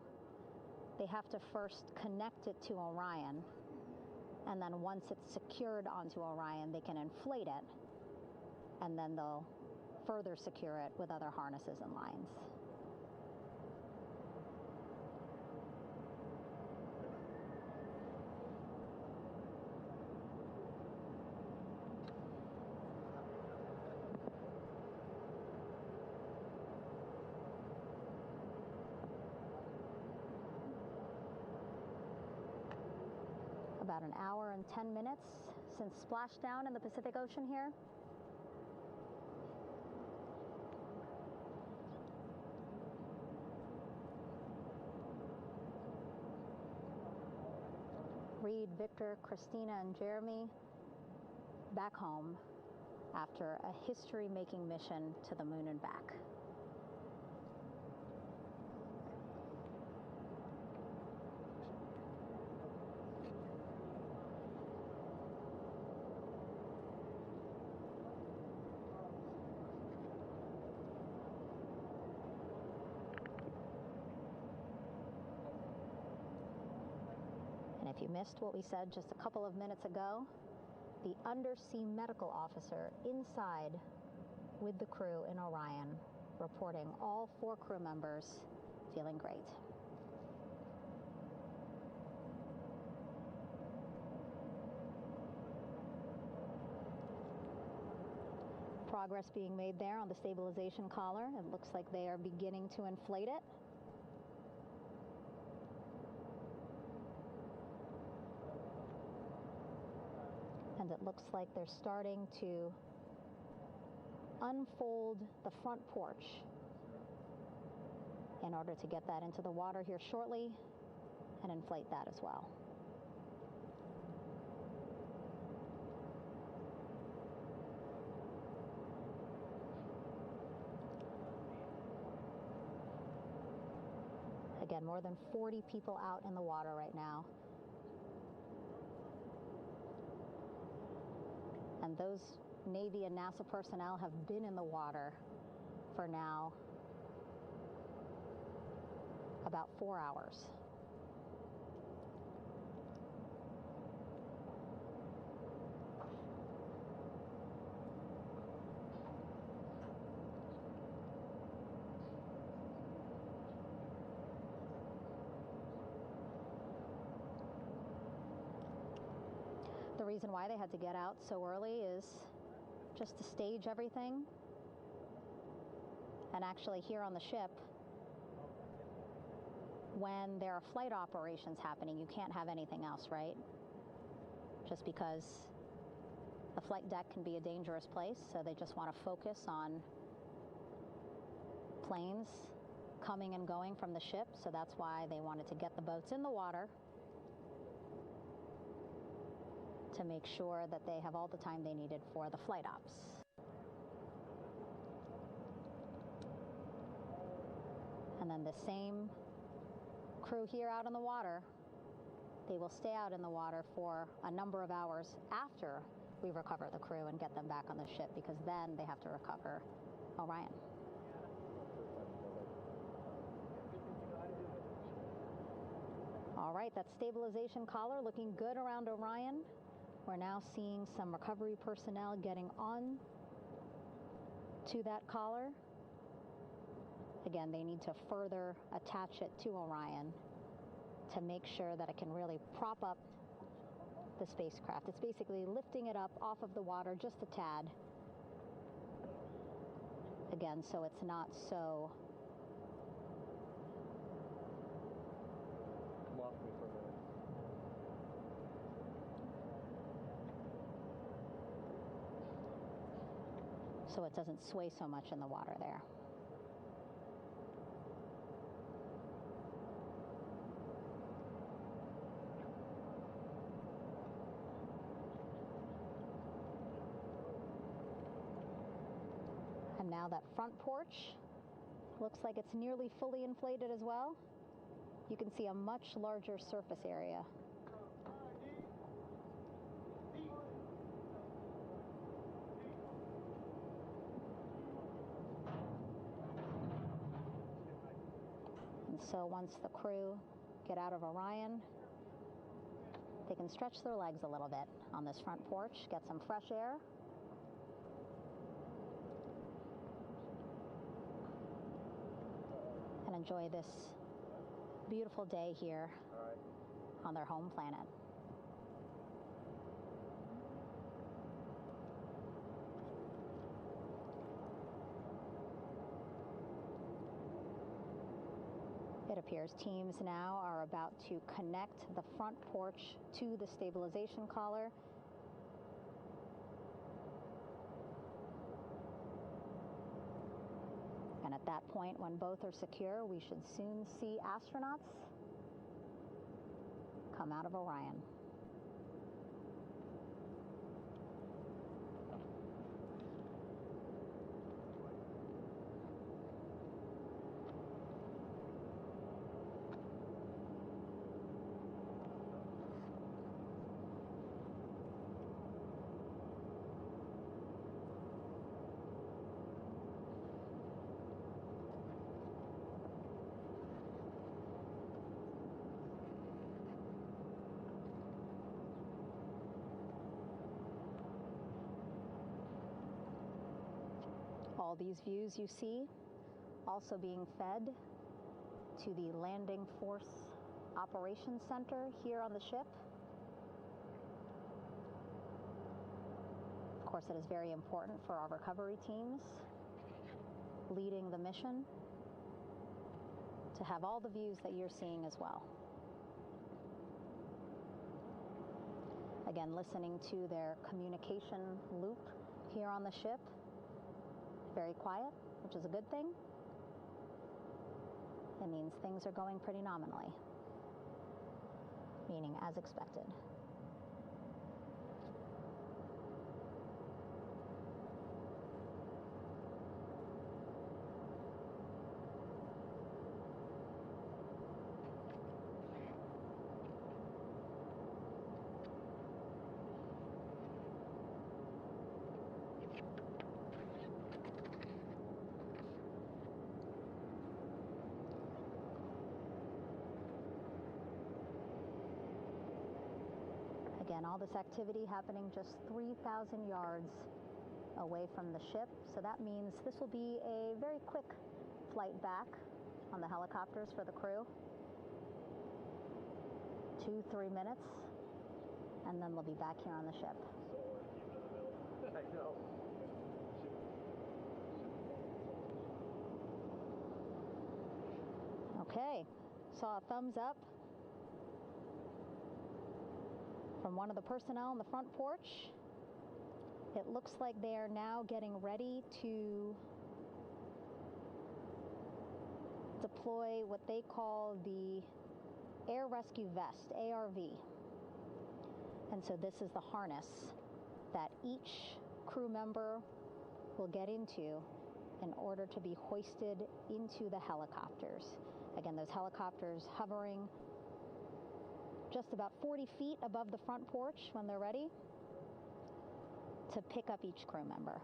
they have to first connect it to Orion, and then once it's secured onto Orion, they can inflate it, and then they'll further secure it with other harnesses and lines. About an hour and 10 minutes since splashdown in the Pacific Ocean here. Reid, Victor, Christina, and Jeremy back home after a history-making mission to the moon and back. And if you missed what we said just a couple of minutes ago, the undersea medical officer inside with the crew in Orion reporting all 4 crew members feeling great. Progress being made there on the stabilization collar. It looks like they are beginning to inflate it. And it looks like they're starting to unfold the front porch in order to get that into the water here shortly and inflate that as well. Again, more than 40 people out in the water right now. And those Navy and NASA personnel have been in the water for now about 4 hours. The reason why they had to get out so early is just to stage everything. And actually here on the ship, when there are flight operations happening, you can't have anything else, right? Just because the flight deck can be a dangerous place, so they just want to focus on planes coming and going from the ship, so that's why they wanted to get the boats in the water to make sure that they have all the time they needed for the flight ops. And then the same crew here out in the water, they will stay out in the water for a number of hours after we recover the crew and get them back on the ship, because then they have to recover Orion. All right, that stabilization collar looking good around Orion. We're now seeing some recovery personnel getting on to that collar. Again, they need to further attach it to Orion to make sure that it can really prop up the spacecraft. It's basically lifting it up off of the water just a tad. Again, so it's not so so it doesn't sway so much in the water there. And now that front porch looks like it's nearly fully inflated as well. You can see a much larger surface area. And so once the crew get out of Orion, they can stretch their legs a little bit on this front porch, get some fresh air. And enjoy this beautiful day here on their home planet. It appears teams now are about to connect the front porch to the stabilization collar. And at that point, when both are secure, we should soon see astronauts come out of Orion. All these views you see also being fed to the Landing Force Operations Center here on the ship. Of course, it is very important for our recovery teams leading the mission to have all the views that you're seeing as well. Again, listening to their communication loop here on the ship. Very quiet, which is a good thing. It means things are going pretty nominally, meaning as expected. Again, all this activity happening just 3,000 yards away from the ship. So that means this will be a very quick flight back on the helicopters for the crew. 2-3 minutes, and then they'll be back here on the ship. I know. Okay, saw a thumbs up from one of the personnel on the front porch. It looks like they are now getting ready to deploy what they call the Air Rescue Vest, ARV. And so this is the harness that each crew member will get into in order to be hoisted into the helicopters. Again, those helicopters hovering just about 40 feet above the front porch when they're ready to pick up each crew member.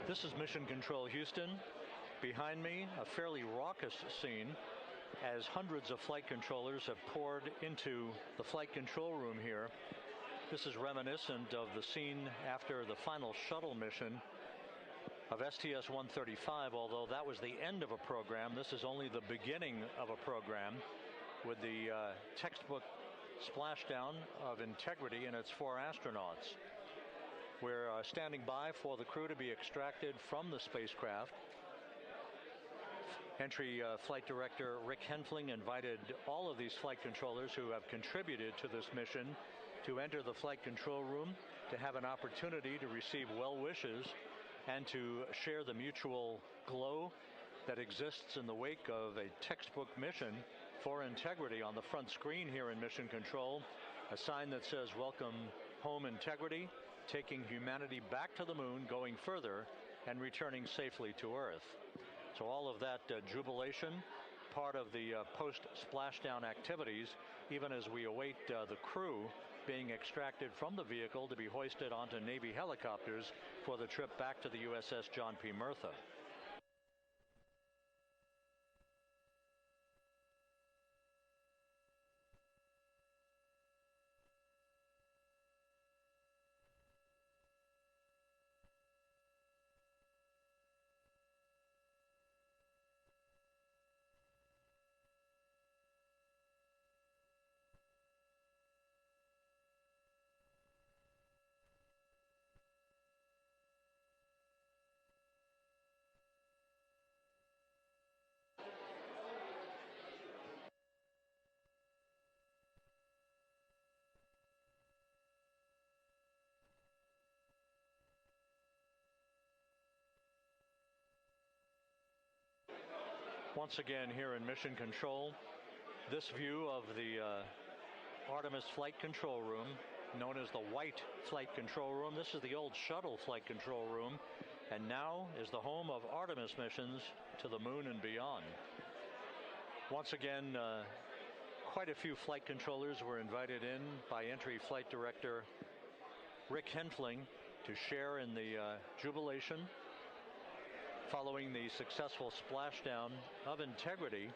This is Mission Control Houston. Behind me, a fairly raucous scene as hundreds of flight controllers have poured into the flight control room here. This is reminiscent of the scene after the final shuttle mission of STS-135, although that was the end of a program. This is only the beginning of a program with the textbook splashdown of Integrity and its 4 astronauts. We're standing by for the crew to be extracted from the spacecraft. Entry Flight Director Rick Henfling invited all of these flight controllers who have contributed to this mission to enter the flight control room, to have an opportunity to receive well wishes and to share the mutual glow that exists in the wake of a textbook mission for Integrity. On the front screen here in Mission Control, a sign that says, "Welcome home, Integrity, taking humanity back to the moon, going further, and returning safely to Earth." So all of that jubilation, part of the post-splashdown activities, even as we await the crew being extracted from the vehicle to be hoisted onto Navy helicopters for the trip back to the USS John P. Murtha. Once again here in Mission Control, this view of the Artemis Flight Control Room, known as the White Flight Control Room. This is the old shuttle flight control room, and now is the home of Artemis missions to the moon and beyond. Once again, quite a few flight controllers were invited in by Entry Flight Director Rick Henfling to share in the jubilation following the successful splashdown of Integrity.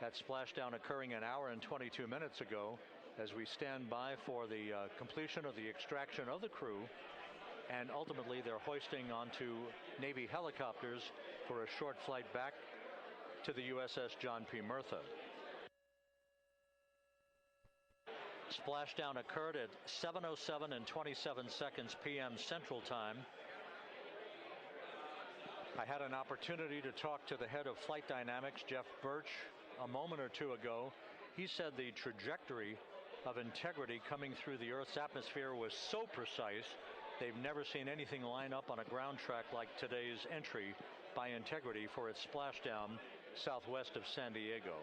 That splashdown occurring an hour and 22 minutes ago, as we stand by for the completion of the extraction of the crew, and ultimately they're hoisting onto Navy helicopters for a short flight back to the USS John P. Murtha. Splashdown occurred at 7:07 and 27 seconds p.m. Central Time. I had an opportunity to talk to the head of flight dynamics, Jeff Birch, a moment or two ago. He said the trajectory of Integrity coming through the Earth's atmosphere was so precise, they've never seen anything line up on a ground track like today's entry by Integrity for its splashdown southwest of San Diego.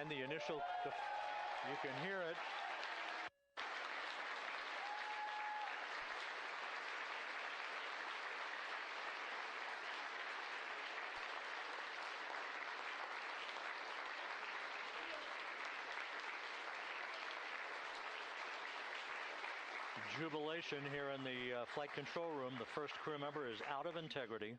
And the initial, you can hear it. Jubilation here in the flight control room. The first crew member is out of Integrity.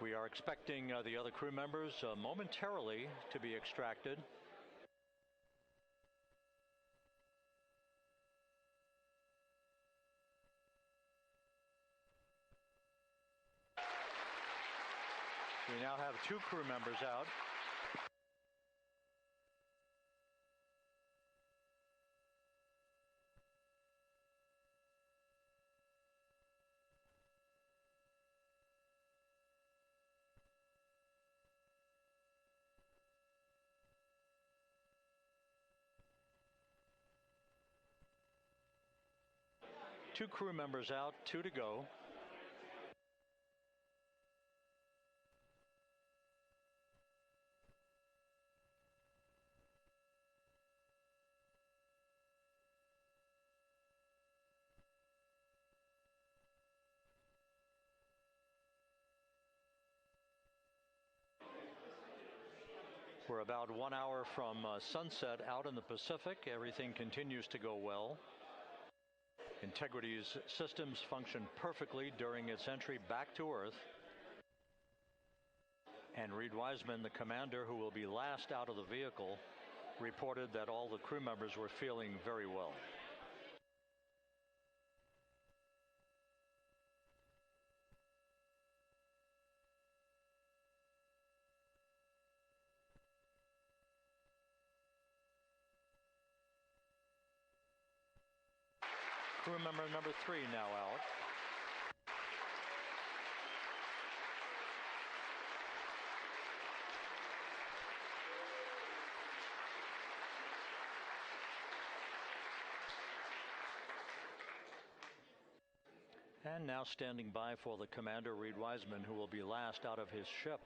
We are expecting the other crew members momentarily to be extracted. We now have 2 crew members out. Two crew members out, 2 to go. We're about 1 hour from sunset out in the Pacific. Everything continues to go well. Integrity's systems function perfectly during its entry back to Earth. And Reid Wiseman, the commander who will be last out of the vehicle, reported that all the crew members were feeling very well. Crew member number 3 now out. And now standing by for the commander, Reid Wiseman, who will be last out of his ship.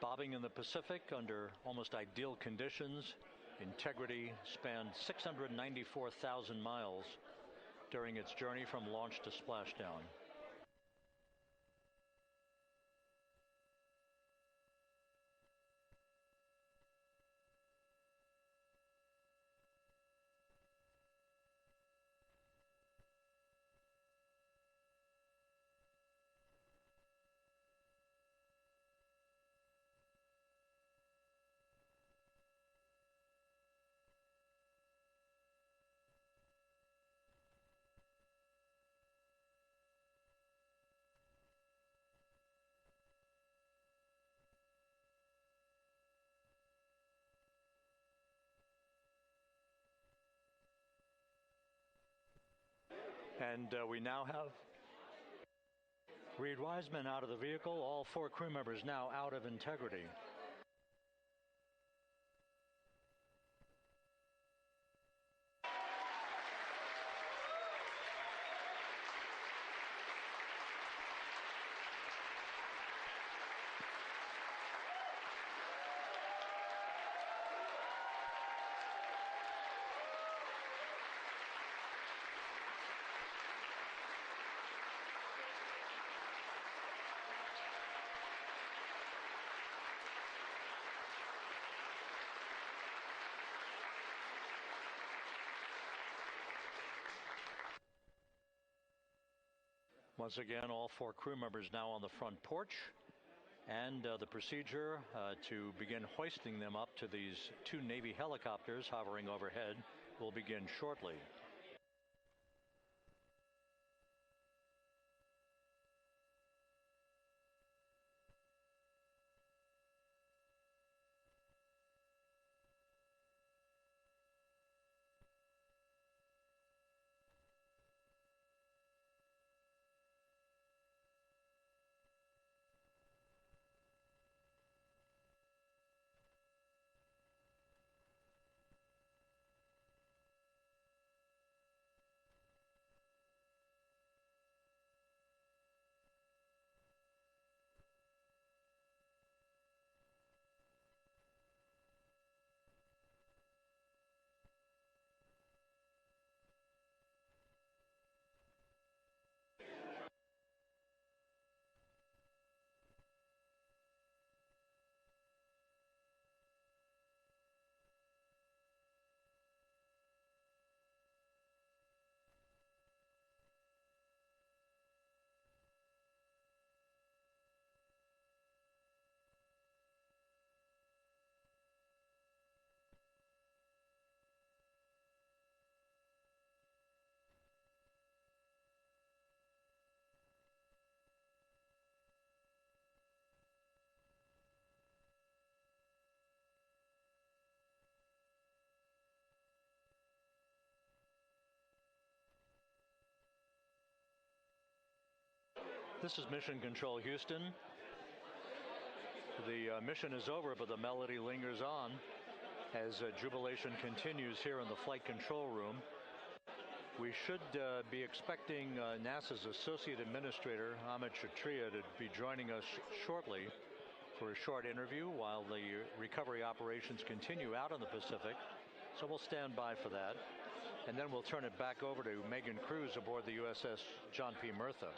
Bobbing in the Pacific under almost ideal conditions, Integrity spanned 694,000 miles during its journey from launch to splashdown. And we now have Reid Wiseman out of the vehicle, all 4 crew members now out of Integrity. Once again, all 4 crew members now on the front porch, and the procedure to begin hoisting them up to these 2 Navy helicopters hovering overhead will begin shortly. This is Mission Control Houston. The mission is over, but the melody lingers on as jubilation continues here in the flight control room. We should be expecting NASA's Associate Administrator, Amit Kshatriya, to be joining us shortly for a short interview while the recovery operations continue out in the Pacific. So we'll stand by for that. And then we'll turn it back over to Megan Cruz aboard the USS John P. Murtha.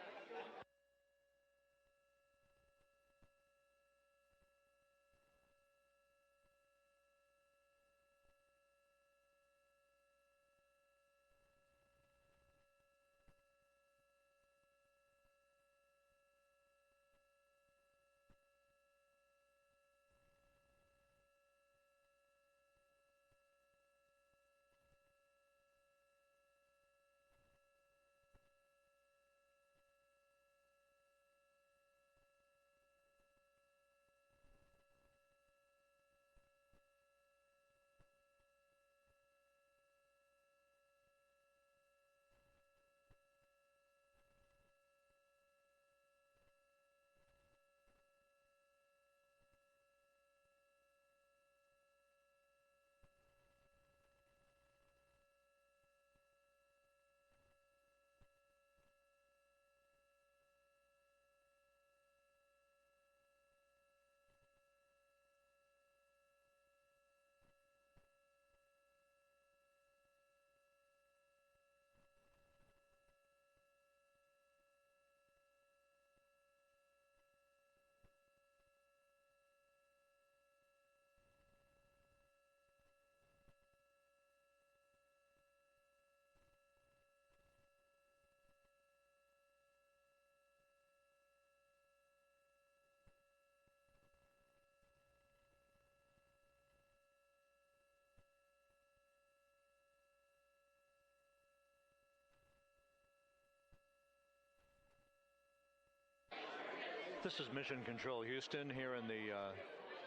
This is Mission Control Houston here in the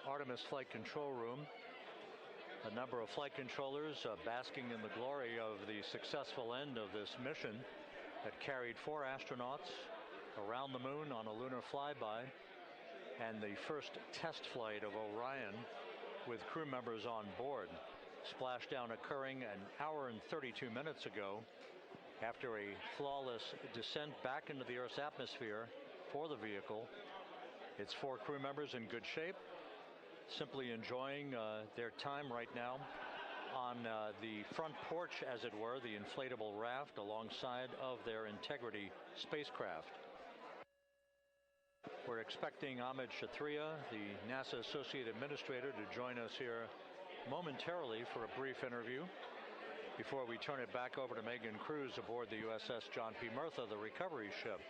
Artemis Flight Control Room. A number of flight controllers basking in the glory of the successful end of this mission that carried 4 astronauts around the moon on a lunar flyby, and the first test flight of Orion with crew members on board. Splashdown occurring an hour and 32 minutes ago after a flawless descent back into the Earth's atmosphere for the vehicle. Its 4 crew members in good shape, simply enjoying their time right now on the front porch, as it were, the inflatable raft alongside of their Integrity spacecraft. We're expecting Amit Kshatriya, the NASA Associate Administrator, to join us here momentarily for a brief interview before we turn it back over to Megan Cruz aboard the USS John P. Murtha, the recovery ship.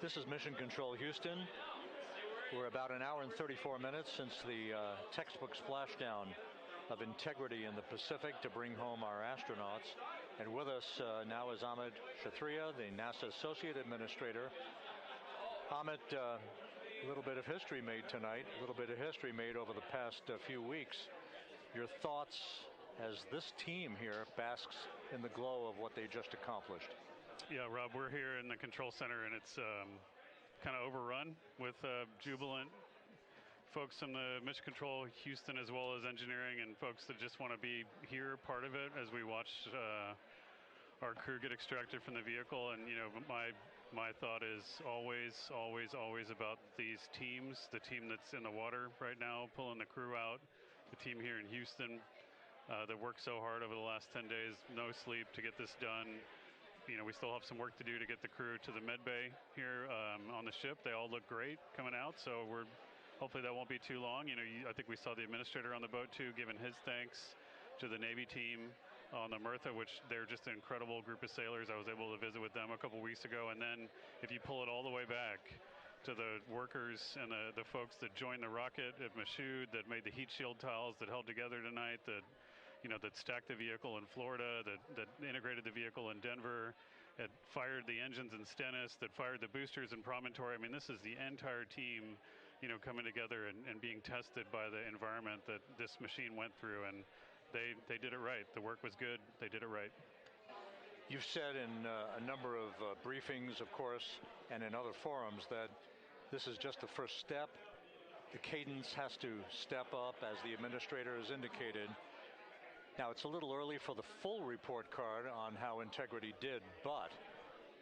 This is Mission Control Houston. We're about an hour and 34 minutes since the textbook splashdown of integrity in the Pacific to bring home our astronauts. And with us now is Amit Kshatriya, the NASA Associate Administrator. Amit, a little bit of history made tonight, a little bit of history made over the past few weeks. Your thoughts as this team here basks in the glow of what they just accomplished? Yeah, Rob, we're here in the control center, and it's kind of overrun with jubilant folks from the Mission Control Houston, as well as engineering, and folks that just want to be here, part of it, as we watch our crew get extracted from the vehicle. And my thought is always about these teams. The team that's in the water right now, pulling the crew out. The team here in Houston that worked so hard over the last 10 days, no sleep to get this done. We still have some work to do to get the crew to the med bay here on the ship. They all look great coming out, so hopefully that won't be too long. I think we saw the administrator on the boat too, giving his thanks to the Navy team on the Murtha, which they're just an incredible group of sailors. I was able to visit with them a couple weeks ago. And then if you pull it all the way back to the workers and the folks that joined the rocket at Michoud, that made the heat shield tiles that held together tonight, that stacked the vehicle in Florida, that integrated the vehicle in Denver, that fired the engines in Stennis, that fired the boosters in Promontory. I mean, this is the entire team, coming together and being tested by the environment that this machine went through. And they did it right. The work was good. They did it right. You've said in a number of briefings, of course, and in other forums that this is just the first step. The cadence has to step up, as the administrator has indicated. Now, it's a little early for the full report card on how integrity did, but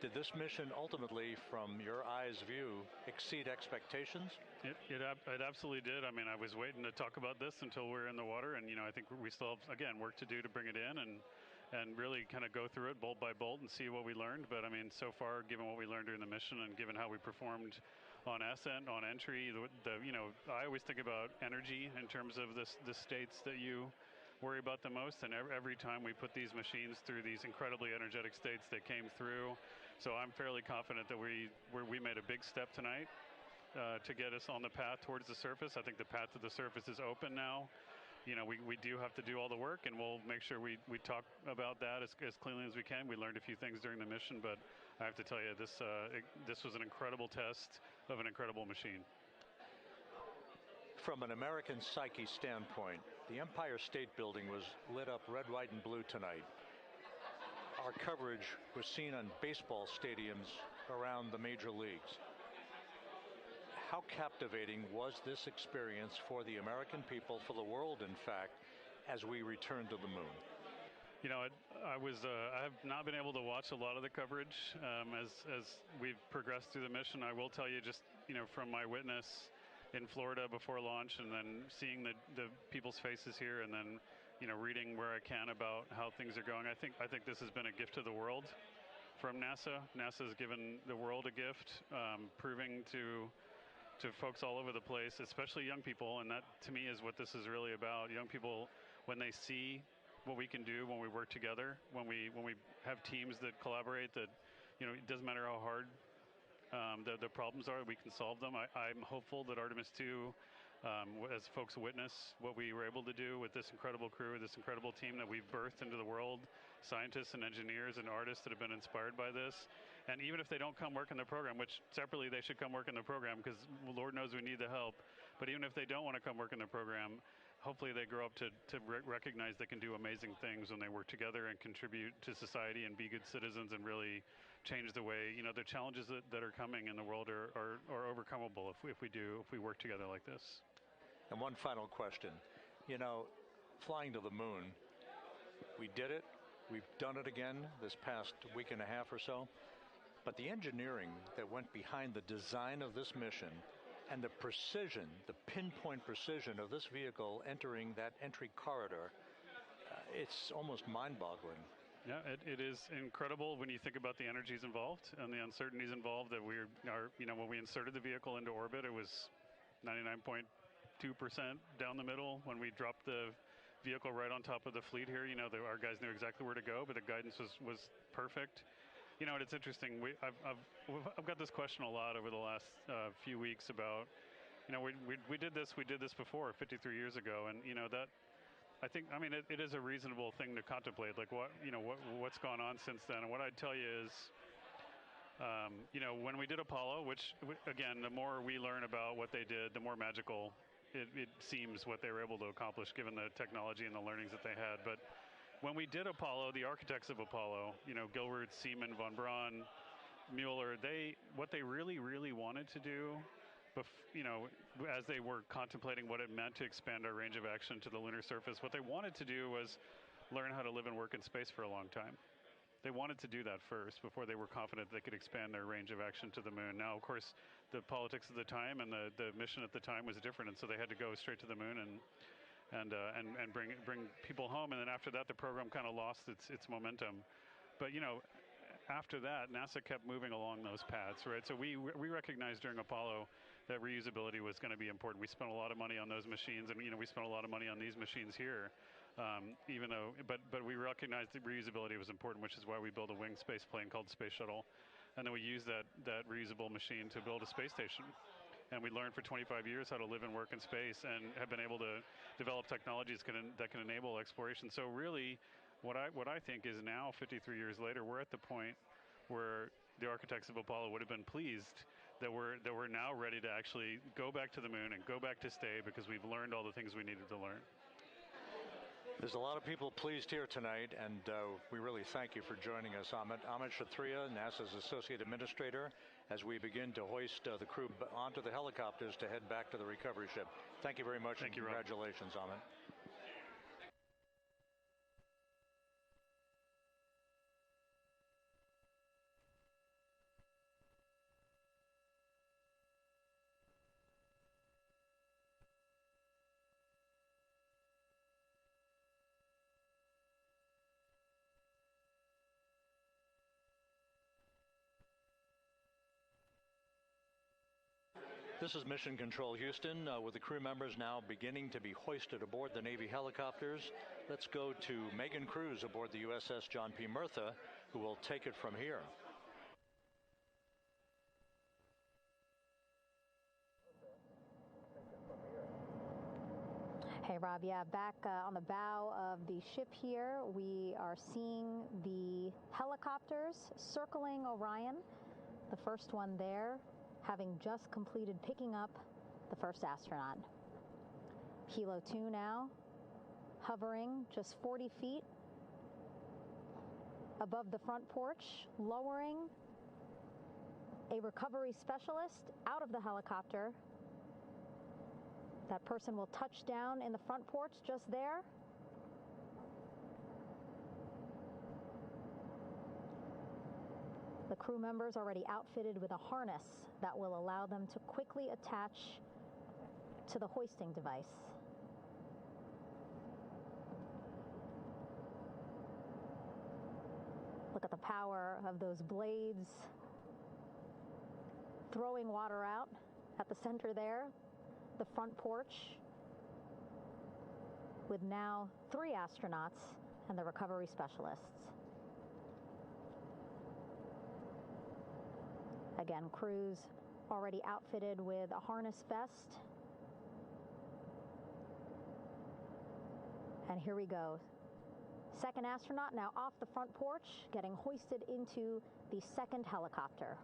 did this mission ultimately, from your eyes' view, exceed expectations? It absolutely did. I mean, I was waiting to talk about this until we were in the water, and I think we still have, again, work to do to bring it in and really kind of go through it bolt by bolt and see what we learned. But I mean, so far, given what we learned during the mission and given how we performed on ascent, on entry, I always think about energy in terms of the states that you worry about the most, and every time we put these machines through these incredibly energetic states, they came through. So I'm fairly confident that we made a big step tonight to get us on the path towards the surface. I think the path to the surface is open now. We do have to do all the work, and we'll make sure we talk about that as cleanly as we can. We learned a few things during the mission, but I have to tell you, this was an incredible test of an incredible machine. From an American psyche standpoint, the Empire State Building was lit up red, white, and blue tonight. Our coverage was seen on baseball stadiums around the major leagues. How captivating was this experience for the American people, for the world, in fact, as we returned to the moon? I have not been able to watch a lot of the coverage as we've progressed through the mission. I will tell you, just from my witness in Florida before launch, and then seeing the people's faces here, and then reading where I can about how things are going. I think this has been a gift to the world from NASA. NASA has given the world a gift, proving to folks all over the place, especially young people, and that to me is what this is really about. Young people, when they see what we can do when we work together, when we have teams that collaborate, that it doesn't matter how hard the problems are, we can solve them. I'm hopeful that Artemis II, as folks witness what we were able to do with this incredible crew, this incredible team that we've birthed into the world, scientists and engineers and artists that have been inspired by this. And even if they don't come work in the program, which separately they should come work in the program because Lord knows we need the help, but even if they don't want to come work in the program, hopefully they grow up to recognize they can do amazing things when they work together and contribute to society and be good citizens and really change the way, the challenges that are coming in the world are overcomable if we work together like this. And one final question. Flying to the moon, we did it. We've done it again this past week and a half or so. But the engineering that went behind the design of this mission and the precision, the pinpoint precision of this vehicle entering that entry corridor, it's almost mind-boggling. Yeah, it is incredible when you think about the energies involved and the uncertainties involved. That when we inserted the vehicle into orbit, it was 99.2% down the middle. When we dropped the vehicle right on top of the fleet here, our guys knew exactly where to go, but the guidance was perfect. You know, it's interesting. I've got this question a lot over the last few weeks about, you know, we did this before 53 years ago, and you know that. I think, I mean, it is a reasonable thing to contemplate, like what's gone on since then. And what I'd tell you is, you know, when we did Apollo, which again, the more we learn about what they did, the more magical it seems what they were able to accomplish given the technology and the learnings that they had. But when we did Apollo, the architects of Apollo, you know, Gilbert, Seaman, von Braun, Mueller, what they really, really wanted to do, you know, as they were contemplating what it meant to expand our range of action to the lunar surface, what they wanted to do was learn how to live and work in space for a long time. They wanted to do that first before they were confident they could expand their range of action to the moon. Now, of course, the politics of the time and the mission at the time was different, and so they had to go straight to the moon and bring people home. And then after that, the program kind of lost its momentum. But you know, after that, NASA kept moving along those paths, right? So we recognized during Apollo that reusability was going to be important. We spent a lot of money on those machines, and you know, we spent a lot of money on these machines here. Even though, but we recognized that reusability was important, which is why we built a winged space plane called the Space Shuttle, and then we used that reusable machine to build a space station. And we learned for 25 years how to live and work in space, and have been able to develop technologies that can enable exploration. So really, what I think is now, 53 years later, we're at the point where the architects of Apollo would have been pleased that we're now ready to actually go back to the moon and go back to stay, because we've learned all the things we needed to learn. There's a lot of people pleased here tonight, and we really thank you for joining us. Amit Kshatriya, NASA's Associate Administrator, as we begin to hoist the crew onto the helicopters to head back to the recovery ship. Thank you very much. Thank you, congratulations, Amit. This is Mission Control Houston, with the crew members now beginning to be hoisted aboard the Navy helicopters. Let's go to Megan Cruz aboard the USS John P. Murtha, who will take it from here. Hey, Rob, yeah, back on the bow of the ship here, we are seeing the helicopters circling Orion, the first one there, having just completed picking up the first astronaut. Helo 2 now, hovering just 40 feet above the front porch, lowering a recovery specialist out of the helicopter. That person will touch down in the front porch just there. The crew members already outfitted with a harness that will allow them to quickly attach to the hoisting device. Look at the power of those blades throwing water out at the center there, the front porch, with now 3 astronauts and the recovery specialists. Again, crews already outfitted with a harness vest. And here we go. Second astronaut now off the front porch, getting hoisted into the second helicopter.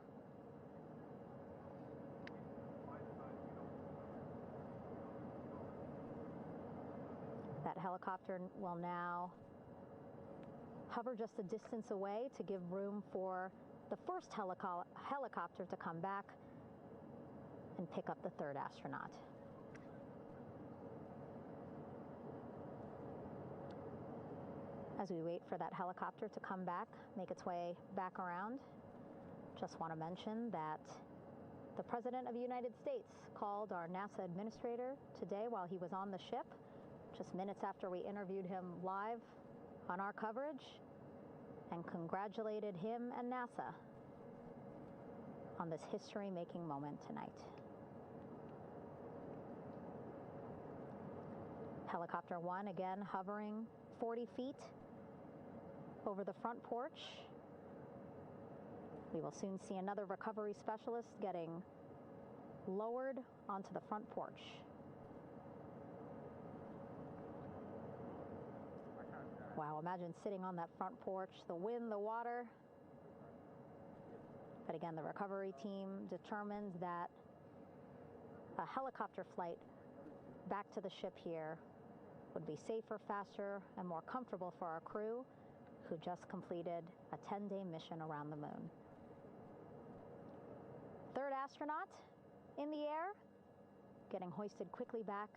That helicopter will now hover just a distance away to give room for the first helicopter to come back and pick up the third astronaut. As we wait for that helicopter to come back, make its way back around, just want to mention that the President of the United States called our NASA administrator today while he was on the ship, just minutes after we interviewed him live on our coverage, and congratulated him and NASA on this history-making moment tonight. Helicopter 1 again hovering 40 feet over the front porch. We will soon see another recovery specialist getting lowered onto the front porch. Wow, imagine sitting on that front porch, the wind, the water. But again, the recovery team determined that a helicopter flight back to the ship here would be safer, faster, and more comfortable for our crew who just completed a 10-day mission around the moon. Third astronaut in the air, getting hoisted quickly back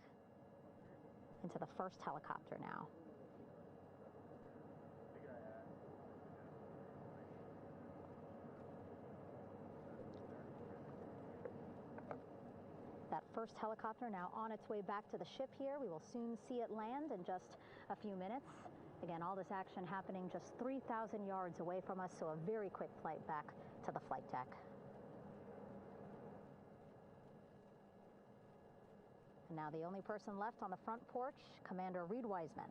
into the first helicopter now. That first helicopter now on its way back to the ship here. We will soon see it land in just a few minutes. Again, all this action happening just 3,000 yards away from us, so a very quick flight back to the flight deck. And now the only person left on the front porch, Commander Reid Wiseman.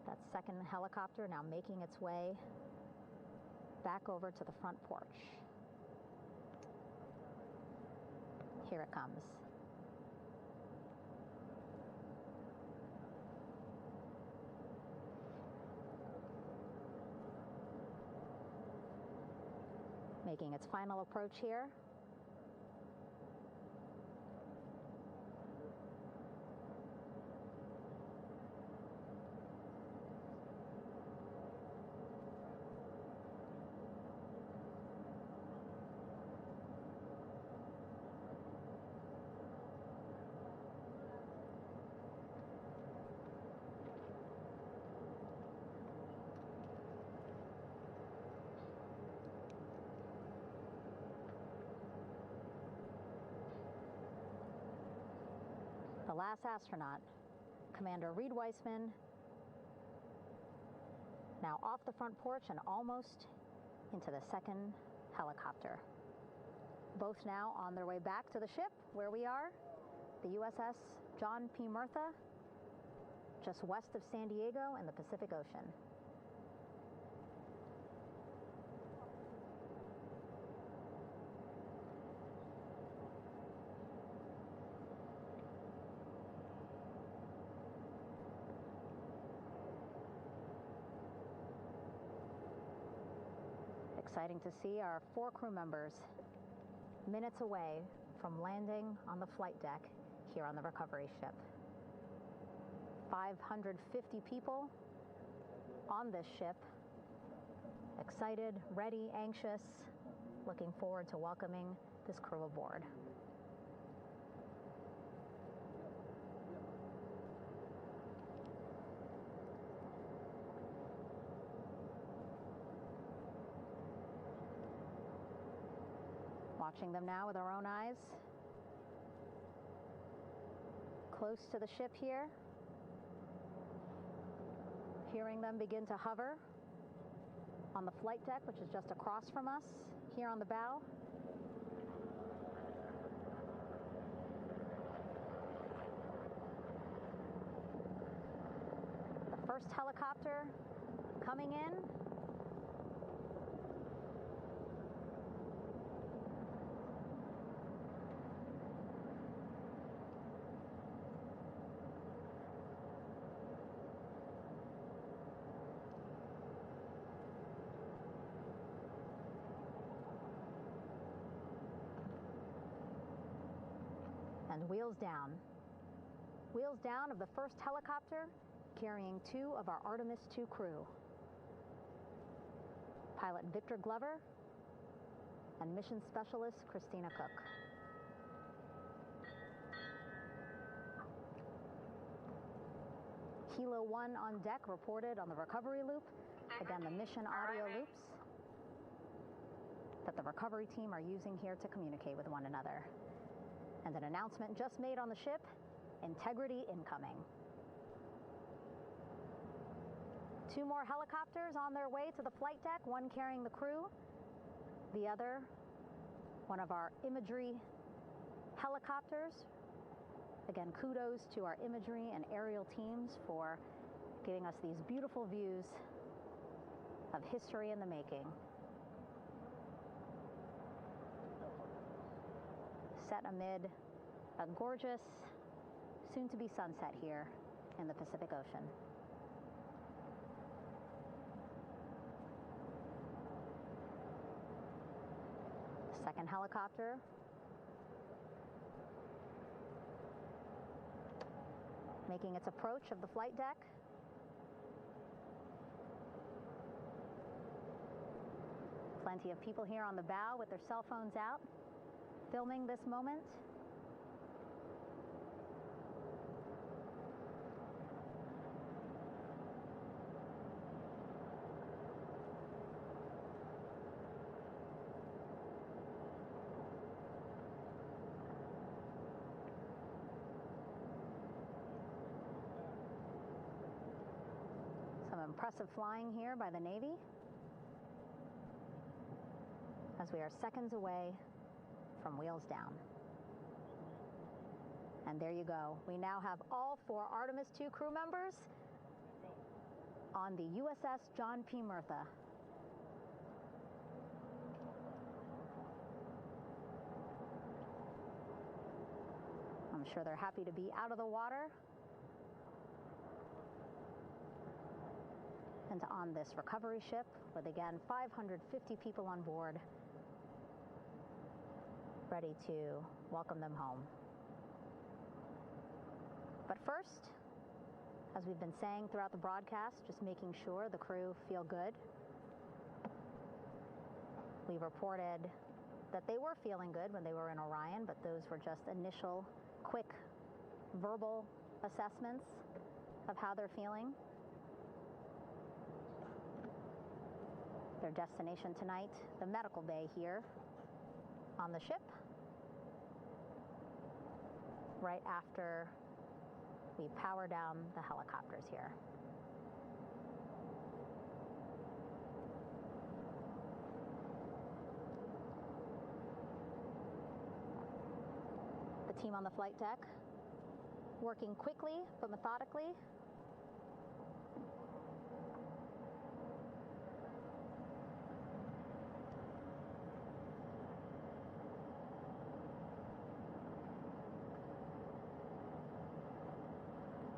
That second helicopter now making its way back over to the front porch. Here it comes. Making its final approach here. The last astronaut, Commander Reid Wiseman, now off the front porch and almost into the second helicopter. Both now on their way back to the ship where we are, the USS John P. Murtha, just west of San Diego in the Pacific Ocean. Exciting to see our 4 crew members minutes away from landing on the flight deck here on the recovery ship. 550 people on this ship, excited, ready, anxious, looking forward to welcoming this crew aboard. Watching them now with our own eyes. Close to the ship here. Hearing them begin to hover on the flight deck, which is just across from us, here on the bow. The first helicopter coming in. And wheels down. Wheels down of the first helicopter carrying 2 of our Artemis II crew. Pilot Victor Glover and mission specialist Christina Koch. Kilo 1 on deck reported on the recovery loop. Again, the mission audio loops that the recovery team are using here to communicate with one another. And an announcement just made on the ship, integrity incoming. 2 more helicopters on their way to the flight deck, one carrying the crew, the other, one of our imagery helicopters. Again, kudos to our imagery and aerial teams for giving us these beautiful views of history in the making. Set amid a gorgeous, soon-to-be sunset here in the Pacific Ocean. The second helicopter making its approach of the flight deck. Plenty of people here on the bow with their cell phones out, filming this moment. Some impressive flying here by the Navy, as we are seconds away from wheels down. And there you go. We now have all 4 Artemis II crew members on the USS John P. Murtha. I'm sure they're happy to be out of the water and on this recovery ship with, again, 550 people on board, ready to welcome them home. But first, as we've been saying throughout the broadcast, just making sure the crew feel good. We reported that they were feeling good when they were in Orion, but those were just initial, quick, verbal assessments of how they're feeling. Their destination tonight, the medical bay here on the ship, right after we power down the helicopters here. The team on the flight deck working quickly but methodically.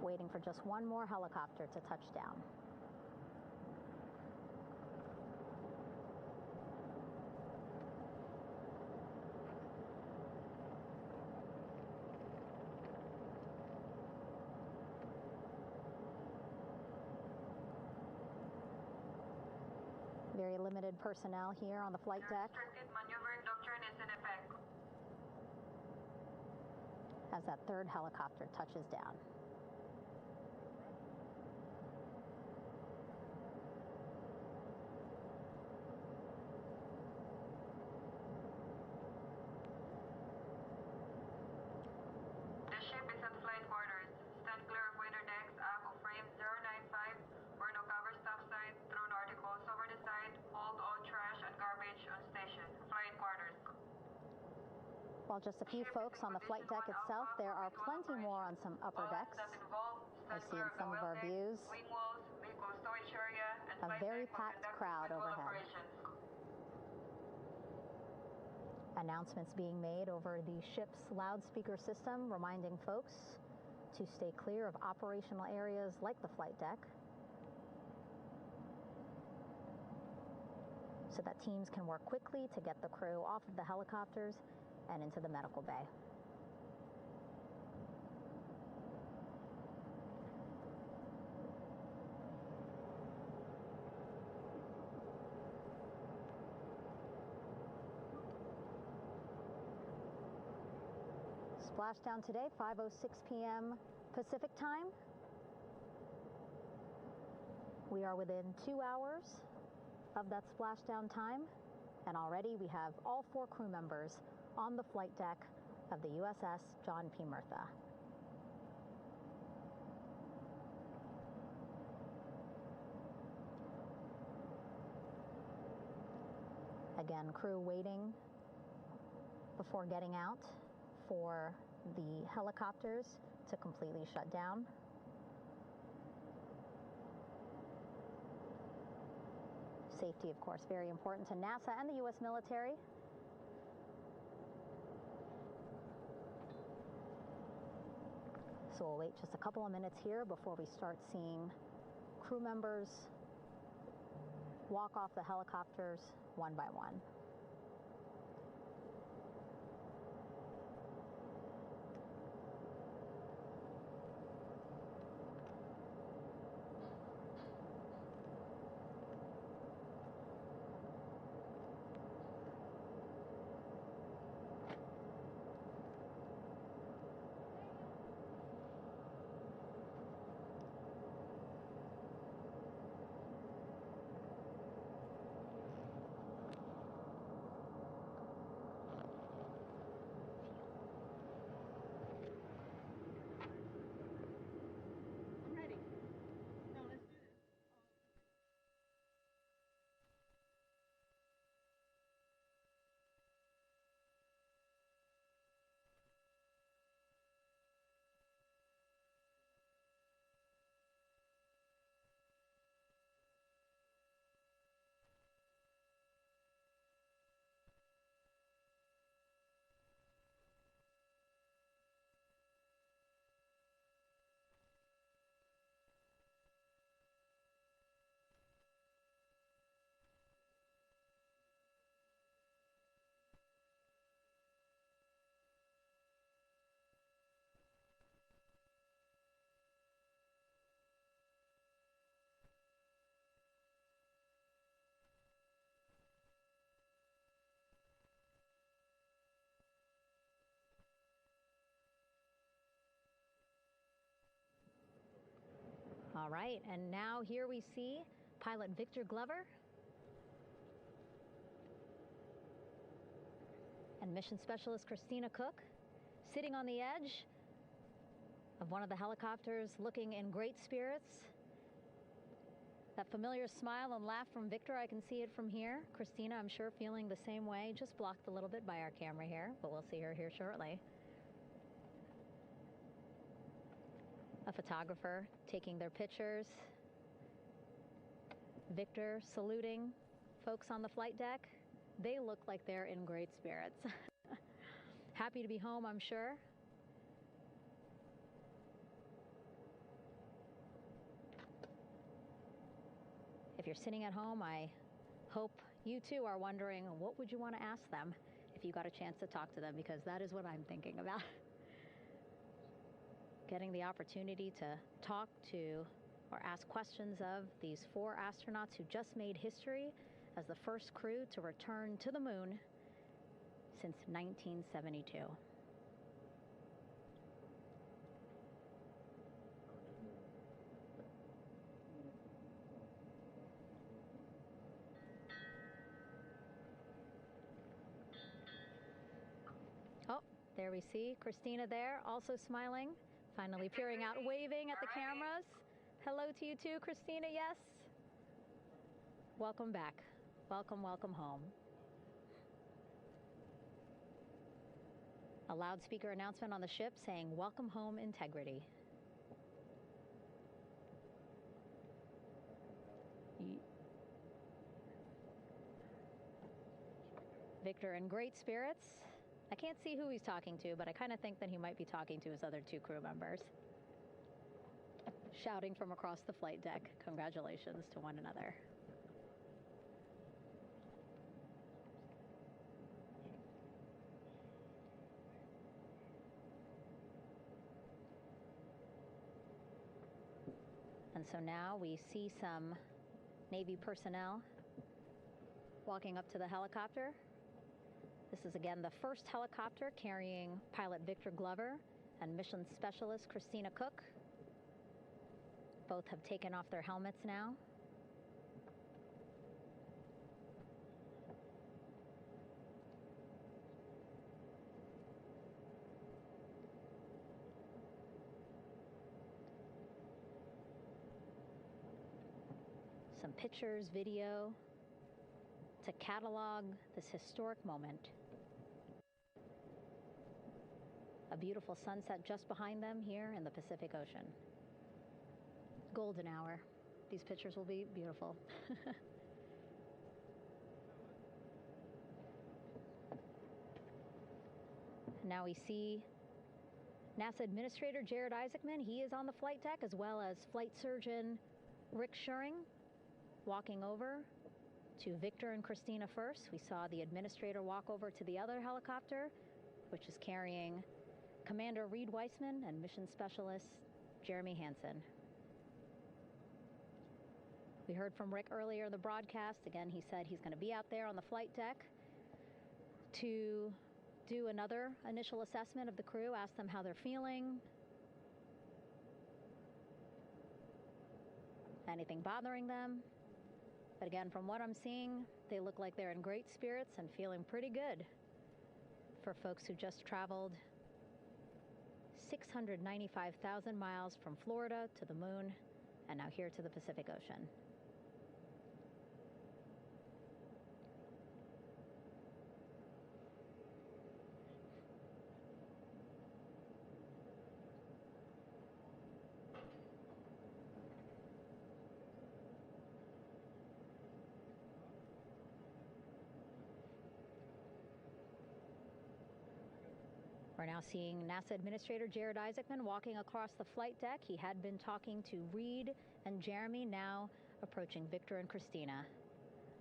Waiting for just one more helicopter to touch down. Very limited personnel here on the flight deck. Restricted maneuvering doctrine is in effect. As that third helicopter touches down. The ship is at flight quarters. Stand clear of waiter decks, aft of frame 095. Wear no cover staff side. Throw no articles over the side. Hold all trash and garbage on station. Flight quarters. While just a few folks on the flight deck itself, there are plenty more on some upper decks. I see in some of our views a very packed crowd overhead. Announcements being made over the ship's loudspeaker system, reminding folks to stay clear of operational areas like the flight deck, so that teams can work quickly to get the crew off of the helicopters and into the medical bay. Splashdown today, 5:06 p.m. Pacific time. We are within 2 hours of that splashdown time, and already we have all 4 crew members on the flight deck of the USS John P. Murtha. Again, crew waiting before getting out for the helicopters to completely shut down. Safety, of course, very important to NASA and the U.S. military. So we'll wait just a couple of minutes here before we start seeing crew members walk off the helicopters one by one. All right, and now here we see pilot Victor Glover and mission specialist Christina Koch sitting on the edge of one of the helicopters, looking in great spirits. That familiar smile and laugh from Victor, I can see it from here. Christina, I'm sure, feeling the same way, just blocked a little bit by our camera here, but we'll see her here shortly. A photographer taking their pictures. Victor saluting folks on the flight deck. They look like they're in great spirits. Happy to be home, I'm sure. If you're sitting at home, I hope you too are wondering, what would you want to ask them if you got a chance to talk to them? Because that is what I'm thinking about. Getting the opportunity to talk to or ask questions of these 4 astronauts who just made history as the first crew to return to the moon since 1972. Oh, there we see Christina there, also smiling. Finally peering out, waving at the cameras. Hello to you too, Christina, yes? Welcome back. Welcome, welcome home. A loudspeaker announcement on the ship saying, "Welcome home, Integrity." Victor in great spirits. I can't see who he's talking to, but I kind of think that he might be talking to his other 2 crew members. Shouting from across the flight deck, congratulations to one another. And so now we see some Navy personnel walking up to the helicopter. This is again the first helicopter carrying pilot Victor Glover and mission specialist Christina Koch. Both have taken off their helmets now. Some pictures, video to catalog this historic moment. A beautiful sunset just behind them here in the Pacific Ocean. Golden hour. These pictures will be beautiful. Now we see NASA Administrator Jared Isaacman. He is on the flight deck, as well as Flight Surgeon Rick Schuring walking over to Victor and Christina first. We saw the administrator walk over to the other helicopter, which is carrying Commander Reid Wiseman and Mission Specialist Jeremy Hansen. We heard from Rick earlier in the broadcast. Again, he said he's going to be out there on the flight deck to do another initial assessment of the crew, ask them how they're feeling, anything bothering them. But again, from what I'm seeing, they look like they're in great spirits and feeling pretty good for folks who just traveled 695,000 miles from Florida to the moon and now here to the Pacific Ocean. We're now seeing NASA Administrator Jared Isaacman walking across the flight deck. He had been talking to Reid and Jeremy, now approaching Victor and Christina.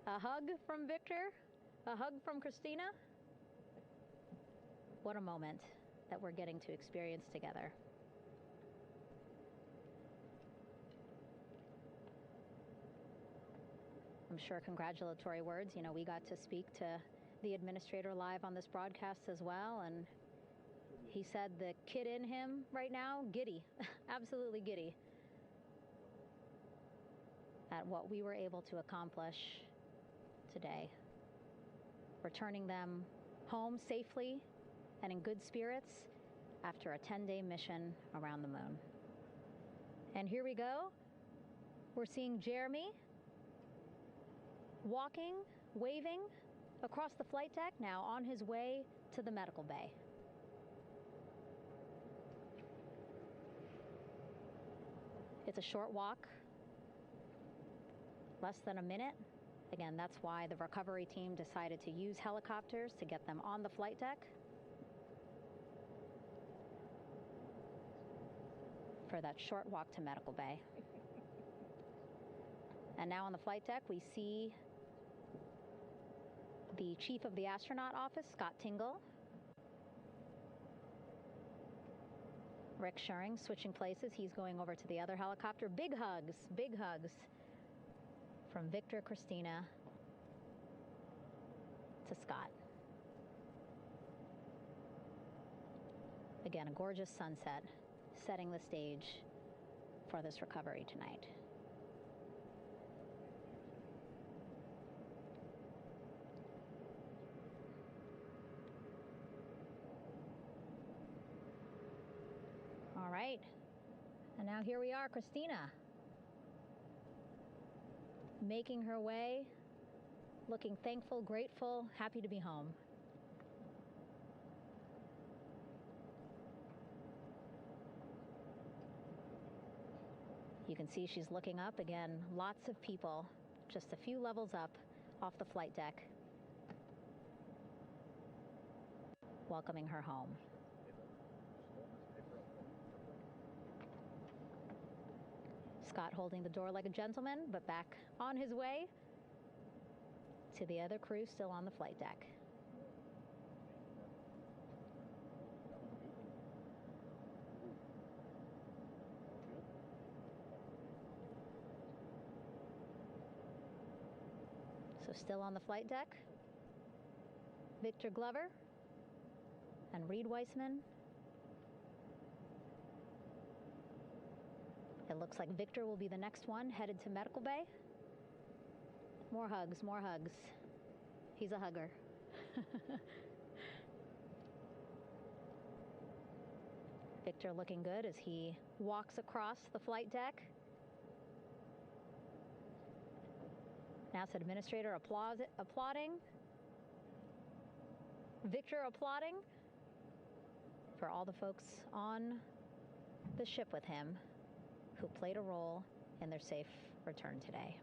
A hug from Victor, a hug from Christina. What a moment that we're getting to experience together. I'm sure congratulatory words. You know, we got to speak to the administrator live on this broadcast as well, and he said the kid in him right now, giddy, absolutely giddy at what we were able to accomplish today. Returning them home safely and in good spirits after a 10-day mission around the moon. And here we go. We're seeing Jeremy walking, waving across the flight deck, now on his way to the medical bay. It's a short walk, less than a minute. Again, that's why the recovery team decided to use helicopters to get them on the flight deck for that short walk to medical bay. And now on the flight deck, we see the chief of the astronaut office, Scott Tingle. Rick Schuring switching places. He's going over to the other helicopter. Big hugs from Victor, Christina to Scott. Again, a gorgeous sunset setting the stage for this recovery tonight. All right, and now here we are, Christina, making her way, looking thankful, grateful, happy to be home. You can see she's looking up. Again, lots of people, just a few levels up off the flight deck, welcoming her home. Scott holding the door like a gentleman, but back on his way to the other crew still on the flight deck. So still on the flight deck, Victor Glover and Reid Wiseman. It looks like Victor will be the next one headed to medical bay. More hugs, more hugs. He's a hugger. Victor looking good as he walks across the flight deck. NASA Administrator applauding. Victor applauding for all the folks on the ship with him who played a role in their safe return today.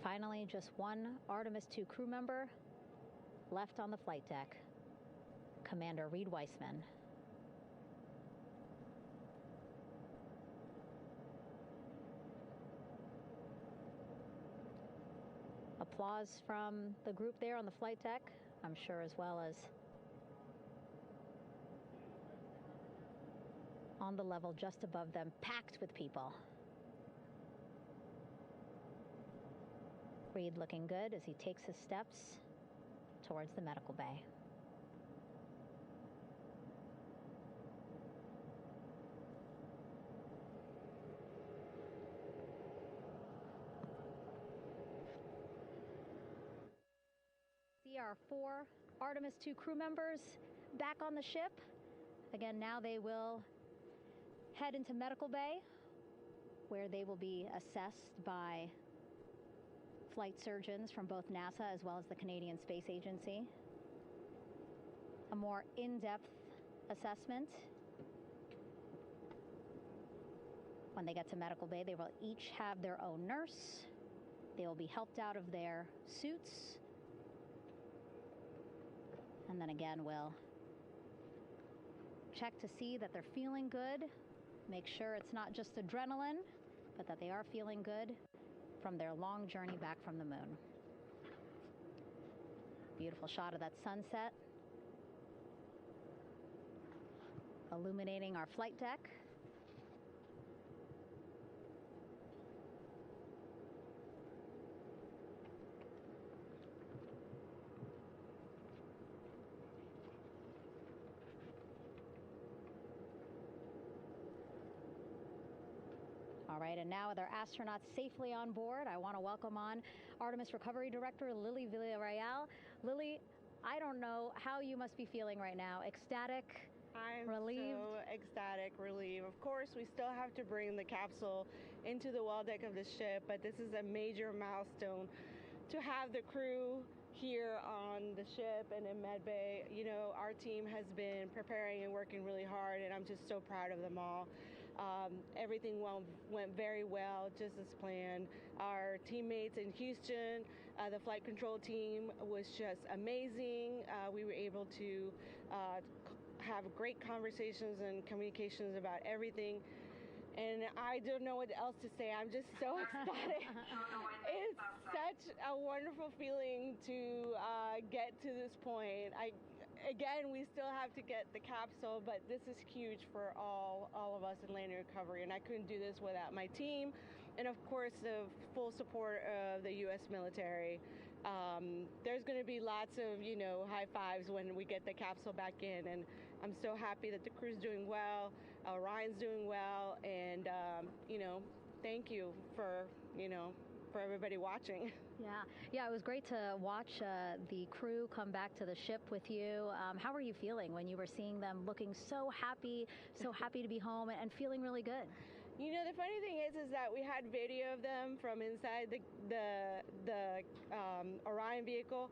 Finally, just one Artemis II crew member left on the flight deck, Commander Reid Wiseman. Applause from the group there on the flight deck, I'm sure, as well as on the level just above them, packed with people. Reid looking good as he takes his steps towards the medical bay. See our 4 Artemis II crew members back on the ship. Again, now they will head into medical bay, where they will be assessed by flight surgeons from both NASA as well as the Canadian Space Agency. A more in-depth assessment. When they get to medical bay, they will each have their own nurse. They will be helped out of their suits. And then again, we'll check to see that they're feeling good. Make sure it's not just adrenaline, but that they are feeling good from their long journey back from the moon. Beautiful shot of that sunset, illuminating our flight deck. All right, and now with our astronauts safely on board, I want to welcome on Artemis Recovery Director Lily Villarreal. Lily, I don't know how you must be feeling right now. Ecstatic, relieved? So ecstatic, relieved. Of course, we still have to bring the capsule into the well deck of the ship, but this is a major milestone to have the crew here on the ship and in med bay. You know, our team has been preparing and working really hard, and I'm just so proud of them all. Everything went very well, just as planned. Our teammates in Houston, the flight control team was just amazing. We were able to have great conversations and communications about everything. And I don't know what else to say. I'm just so ecstatic. It's such a wonderful feeling to get to this point. Again, we still have to get the capsule, but this is huge for all of us in landing recovery, and I couldn't do this without my team, and of course the full support of the U.S. military. There's going to be lots of, high fives when we get the capsule back in, and I'm so happy that the crew's doing well, Orion's doing well, and thank you for everybody watching. Yeah, it was great to watch the crew come back to the ship with you. How were you feeling when you were seeing them looking so happy to be home and feeling really good? You know, the funny thing is that we had video of them from inside the Orion vehicle.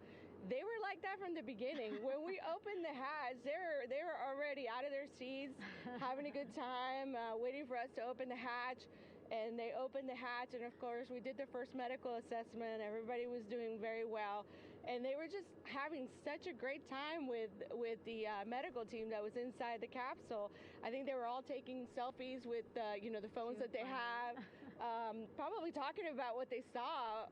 They were like that from the beginning. When we opened the hatch, they were already out of their seats, having a good time, waiting for us to open the hatch. And they opened the hatch, and of course we did the first medical assessment. Everybody was doing very well, and they were just having such a great time with the medical team that was inside the capsule. I think they were all taking selfies with the phones that they have, probably talking about what they saw,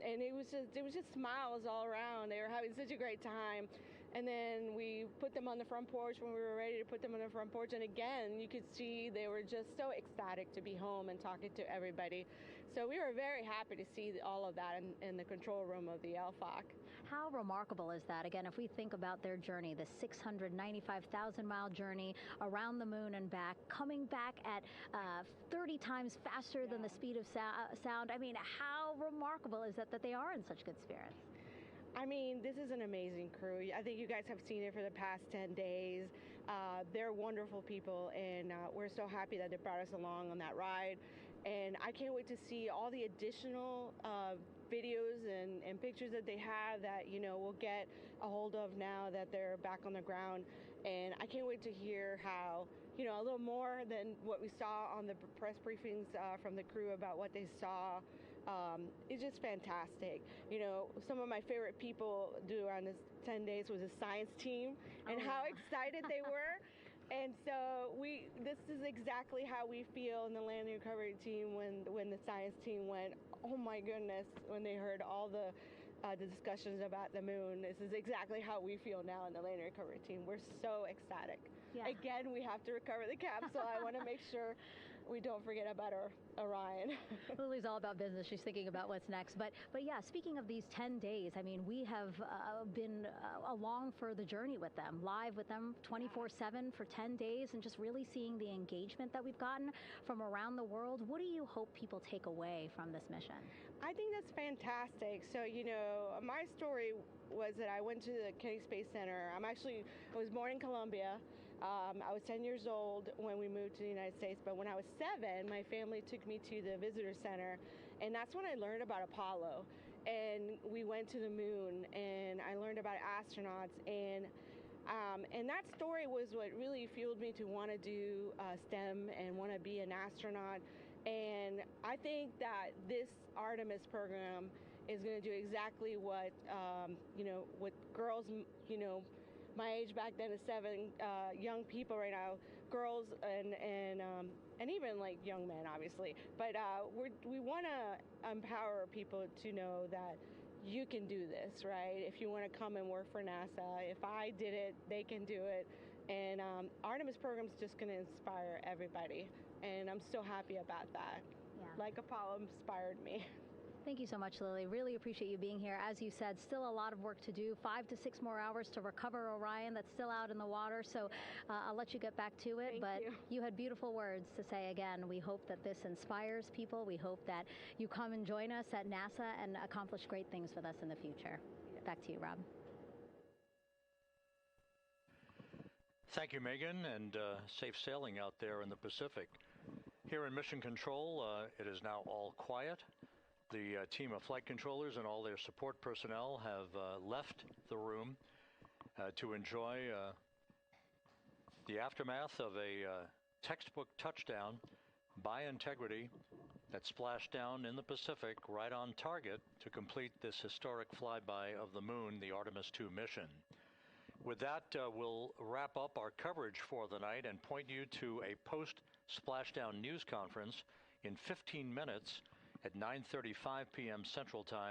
and it was just smiles all around. They were having such a great time. And then we put them on the front porch when we were ready to put them on the front porch. And again, you could see they were just so ecstatic to be home and talking to everybody. So we were very happy to see all of that in the control room of the LFOC. How remarkable is that? Again, if we think about their journey, the 695,000-mile journey around the moon and back, coming back at 30 times faster than the speed of sound. I mean, how remarkable is that they are in such good spirits? I mean, this is an amazing crew. I think you guys have seen it for the past 10 days. They're wonderful people, and we're so happy that they brought us along on that ride. And I can't wait to see all the additional videos and pictures that they have that, we'll get a hold of now that they're back on the ground. And I can't wait to hear how, a little more than what we saw on the press briefings from the crew about what they saw It's just fantastic. You know, some of my favorite people around this 10 days was the science team and how excited they were. And so this is exactly how we feel in the landing recovery team when the science team went, oh my goodness, when they heard all the discussions about the moon. This is exactly how we feel now in the landing recovery team. We're so ecstatic. Yeah. Again, we have to recover the capsule. I want to make sure we don't forget about our Orion. Lily's all about business. She's thinking about what's next. But yeah, speaking of these 10 days, I mean, we have been along for the journey with them, live with them 24/7 for 10 days, and just really seeing the engagement that we've gotten from around the world. What do you hope people take away from this mission? I think that's fantastic. So, you know, my story was that I went to the Kennedy Space Center. I was born in Colombia. I was 10 years old when we moved to the United States, but when I was 7, my family took me to the visitor center, and that's when I learned about Apollo. And we went to the moon, and I learned about astronauts, and that story was what really fueled me to want to do STEM and want to be an astronaut. And I think that this Artemis program is going to do exactly what, what girls, my age back then is 7, young people right now, girls and even like young men, obviously. But we want to empower people to know that you can do this, right? If you want to come and work for NASA, if I did it, they can do it. And Artemis program is just going to inspire everybody. And I'm so happy about that. Yeah. Like Apollo inspired me. Thank you so much, Lily. Really appreciate you being here. As you said, still a lot of work to do. 5 to 6 more hours to recover Orion that's still out in the water. So I'll let you get back to it. Thank you had beautiful words to say again. We hope that this inspires people. We hope that you come and join us at NASA and accomplish great things with us in the future. Yeah. Back to you, Rob. Thank you, Megan, and safe sailing out there in the Pacific. Here in Mission Control, it is now all quiet. The team of flight controllers and all their support personnel have left the room to enjoy the aftermath of a textbook touchdown by integrity that splashed down in the Pacific right on target to complete this historic flyby of the moon, the Artemis II mission. With that, we'll wrap up our coverage for the night and point you to a post-splashdown news conference in 15 minutes at 9:35 p.m. Central Time.